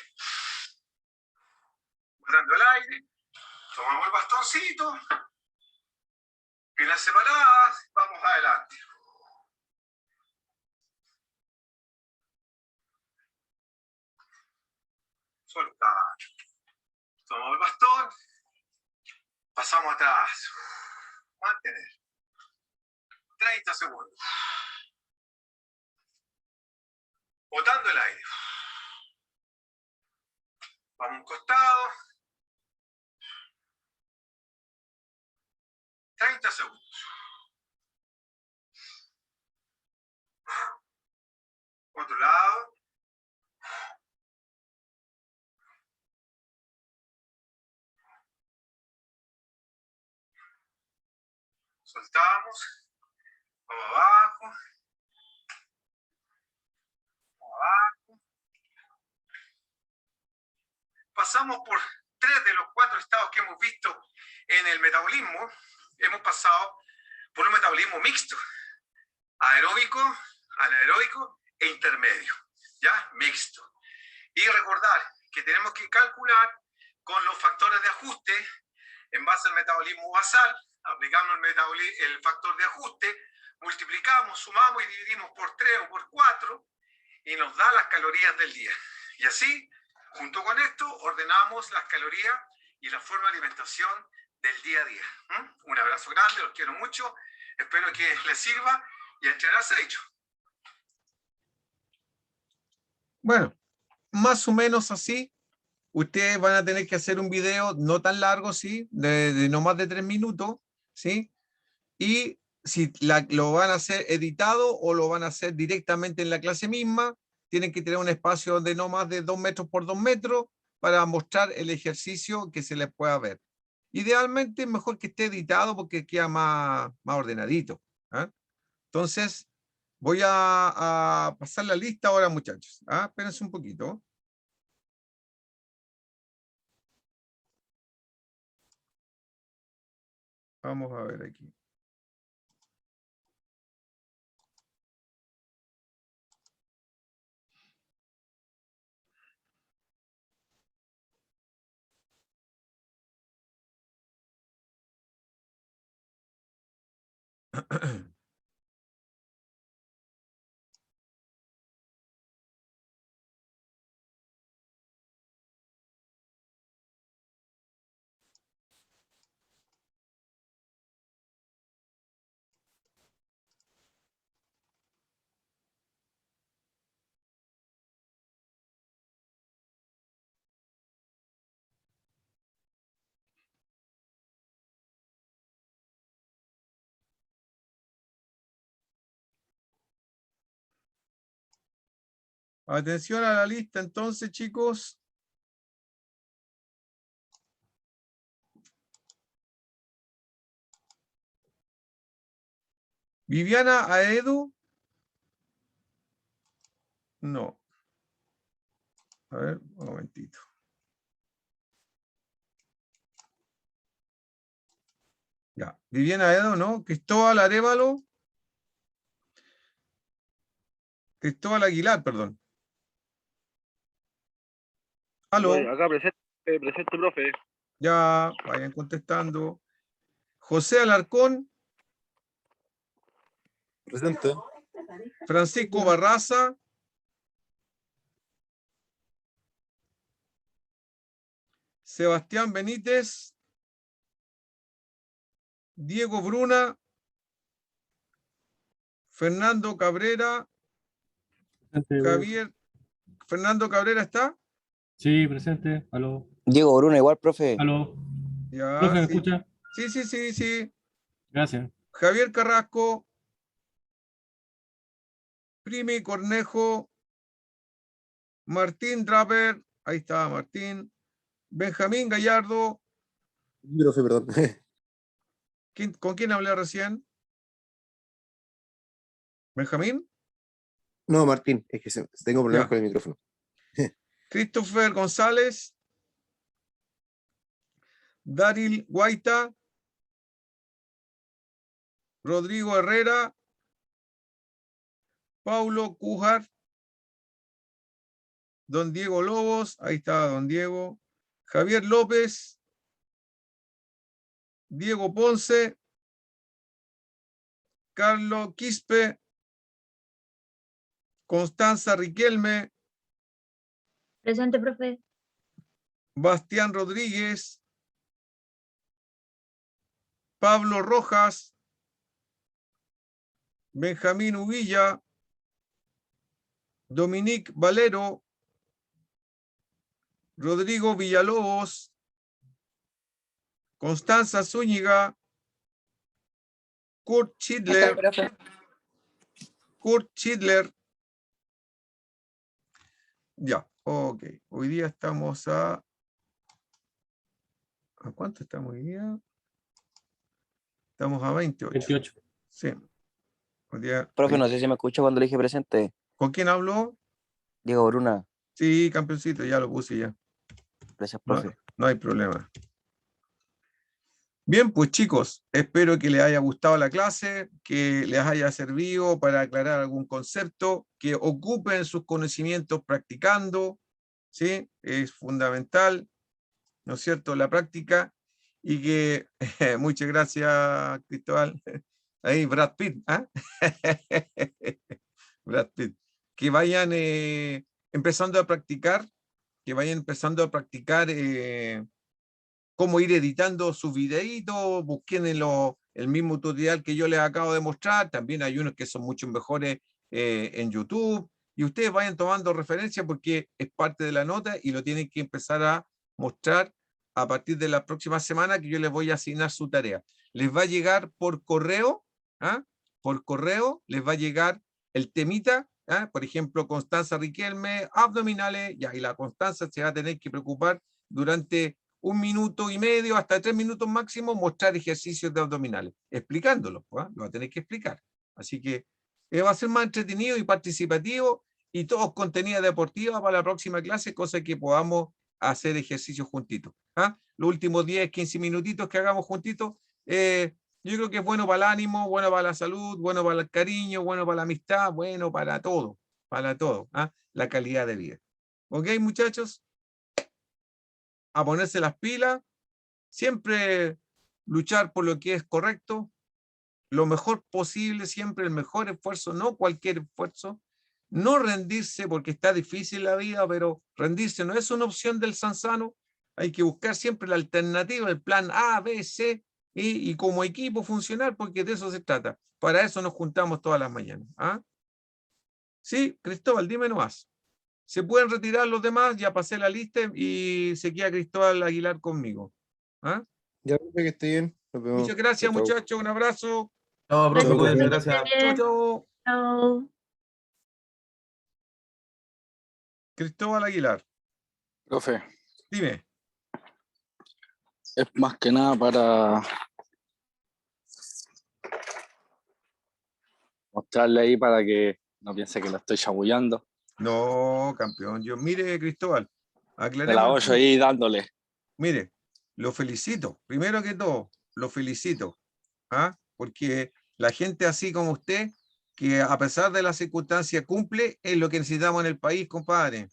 Botando el aire. Tomamos el bastoncito. Piernas separadas. Vamos adelante. Soltar. Tomamos el bastón. Pasamos atrás. Mantener. 30 segundos. Botando el aire. Vamos a un costado. 30 segundos. Otro lado. Soltamos. Vamos abajo. Abajo. Pasamos por 3 de los 4 estados que hemos visto en el metabolismo. Hemos pasado por un metabolismo mixto, aeróbico, anaeróbico e intermedio, ¿ya? Mixto. Y recordar que tenemos que calcular con los factores de ajuste en base al metabolismo basal, aplicamos el factor de ajuste, multiplicamos, sumamos y dividimos por 3 o por 4, y nos da las calorías del día. Y así, junto con esto, ordenamos las calorías y la forma de alimentación del día a día. Un abrazo grande, los quiero mucho, espero que les sirva y a entrenar se ha dicho. Bueno, más o menos así. Ustedes van a tener que hacer un video no tan largo, ¿sí? De no más de 3 minutos, ¿sí? Y si lo van a hacer editado o lo van a hacer directamente en la clase misma, tienen que tener un espacio de no más de 2 metros por 2 metros para mostrar el ejercicio que se les pueda ver. Idealmente, mejor que esté editado porque queda más ordenadito. ¿Ah? Entonces, voy a pasar la lista ahora, muchachos. ¿Ah? Espérense un poquito. Vamos a ver aquí. Atención a la lista entonces, chicos. Viviana Aedu. No. A ver, un momentito. Ya. Viviana Aedu, ¿no? Cristóbal Arévalo. Cristóbal Aguilar, perdón. Aló. Acá presente, profe. Ya, vayan contestando. José Alarcón. Presente. Francisco Barraza. Sebastián Benítez. Diego Bruna. Fernando Cabrera. Javier. ¿Fernando Cabrera está? Sí, presente. Aló. Diego Bruna, igual, profe. Aló. Ya, Profe, ¿me sí. escucha? Sí. Gracias. Javier Carrasco. Primi Cornejo. Martín Draper. Ahí está Martín. Benjamín Gallardo. Profe, perdón. ¿Con quién hablé recién? ¿Benjamín? No, Martín, es que tengo problemas Ya. con el micrófono. Christopher González. Daril Guaita. Rodrigo Herrera. Paulo Cujar. Don Diego Lobos. Ahí está don Diego. Javier López. Diego Ponce. Carlos Quispe. Constanza Riquelme. Presente, profe. Bastián Rodríguez. Pablo Rojas. Benjamín Uvilla. Dominique Valero. Rodrigo Villalobos. Constanza Zúñiga. Kurt Schindler. Kurt Schindler. Ya, ok. Hoy día estamos ¿a cuánto estamos hoy día? Estamos a 28. 28. Sí. Hoy día, Profe, no sé si me escucha cuando le dije presente. ¿con quién habló? Diego Bruna. Sí, campeoncito, ya lo puse ya. Gracias, No, profe. no hay problema. Bien, pues chicos, espero que les haya gustado la clase, que les haya servido para aclarar algún concepto, que ocupen sus conocimientos practicando, ¿sí? Es fundamental, ¿no es cierto?, la práctica, y que, muchas gracias, Cristóbal, ahí Brad Pitt, ¿ah? Brad Pitt. que vayan empezando a practicar, cómo ir editando sus videitos, busquen el mismo tutorial que yo les acabo de mostrar, también hay unos que son mucho mejores en YouTube, y ustedes vayan tomando referencia porque es parte de la nota y lo tienen que empezar a mostrar a partir de la próxima semana que yo les voy a asignar su tarea. Les va a llegar por correo, ¿ah? Por correo les va a llegar el temita, ¿ah? Por ejemplo, Constanza Riquelme, abdominales, ya, y la Constanza se va a tener que preocupar durante 1 minuto y medio hasta 3 minutos máximo, mostrar ejercicios de abdominales, explicándolos, ¿ah? Lo va a tener que explicar. Así que va a ser más entretenido y participativo y todo contenido deportivo para la próxima clase, cosa que podamos hacer ejercicios juntitos. ¿Ah? Los últimos 10, 15 minutitos que hagamos juntitos, yo creo que es bueno para el ánimo, bueno para la salud, bueno para el cariño, bueno para la amistad, bueno para todo, ¿ah? La calidad de vida. ¿Ok, muchachos? A ponerse las pilas, siempre luchar por lo que es correcto, lo mejor posible, siempre el mejor esfuerzo, no cualquier esfuerzo, no rendirse porque está difícil la vida, pero rendirse no es una opción del Sansano, hay que buscar siempre la alternativa, el plan A, B, C, y como equipo funcionar, porque de eso se trata. Para eso nos juntamos todas las mañanas. ¿Ah? Sí, Cristóbal, dime nomás. ¿Se pueden retirar los demás? Ya pasé la lista y se queda Cristóbal Aguilar conmigo. ¿Ah? Ya, profe, que esté bien. Nos vemos. Muchas gracias, Chao, chao. muchachos. Un abrazo. No, profe, Chao, cuídense, profe. gracias. Chao, chao. Chao. Cristóbal Aguilar, Profe, dime. es más que nada para mostrarle ahí para que no piense que lo estoy chamullando. No, campeón. Mire, Cristóbal, De la aclaremos. 8 ahí dándole. Mire, lo felicito. Primero que todo, lo felicito. ¿Ah? Porque la gente así como usted, que a pesar de las circunstancias cumple, es lo que necesitamos en el país, compadre.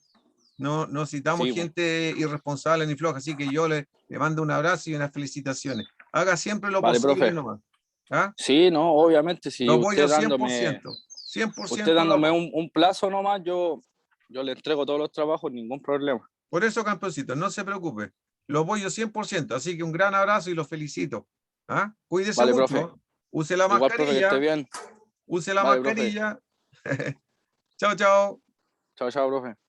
No necesitamos Sí, gente irresponsable ni floja, así que yo le mando un abrazo y unas felicitaciones. Haga siempre lo Vale, posible profe. nomás. ¿Ah? Sí, no, obviamente, si Lo apoyo usted dándome, 100%. 100% usted lo dándome apoyo. un plazo nomás, yo le entrego todos los trabajos, ningún problema. Por eso, campeoncito, no se preocupe. Lo apoyo 100%, así que un gran abrazo y lo felicito. ¿Ah? Cuídese Vale, mucho. profe. Use la Igual, profe, que esté mascarilla. bien. Use la Vale, profe. mascarilla. Chao, chao. Chao, chao, profe.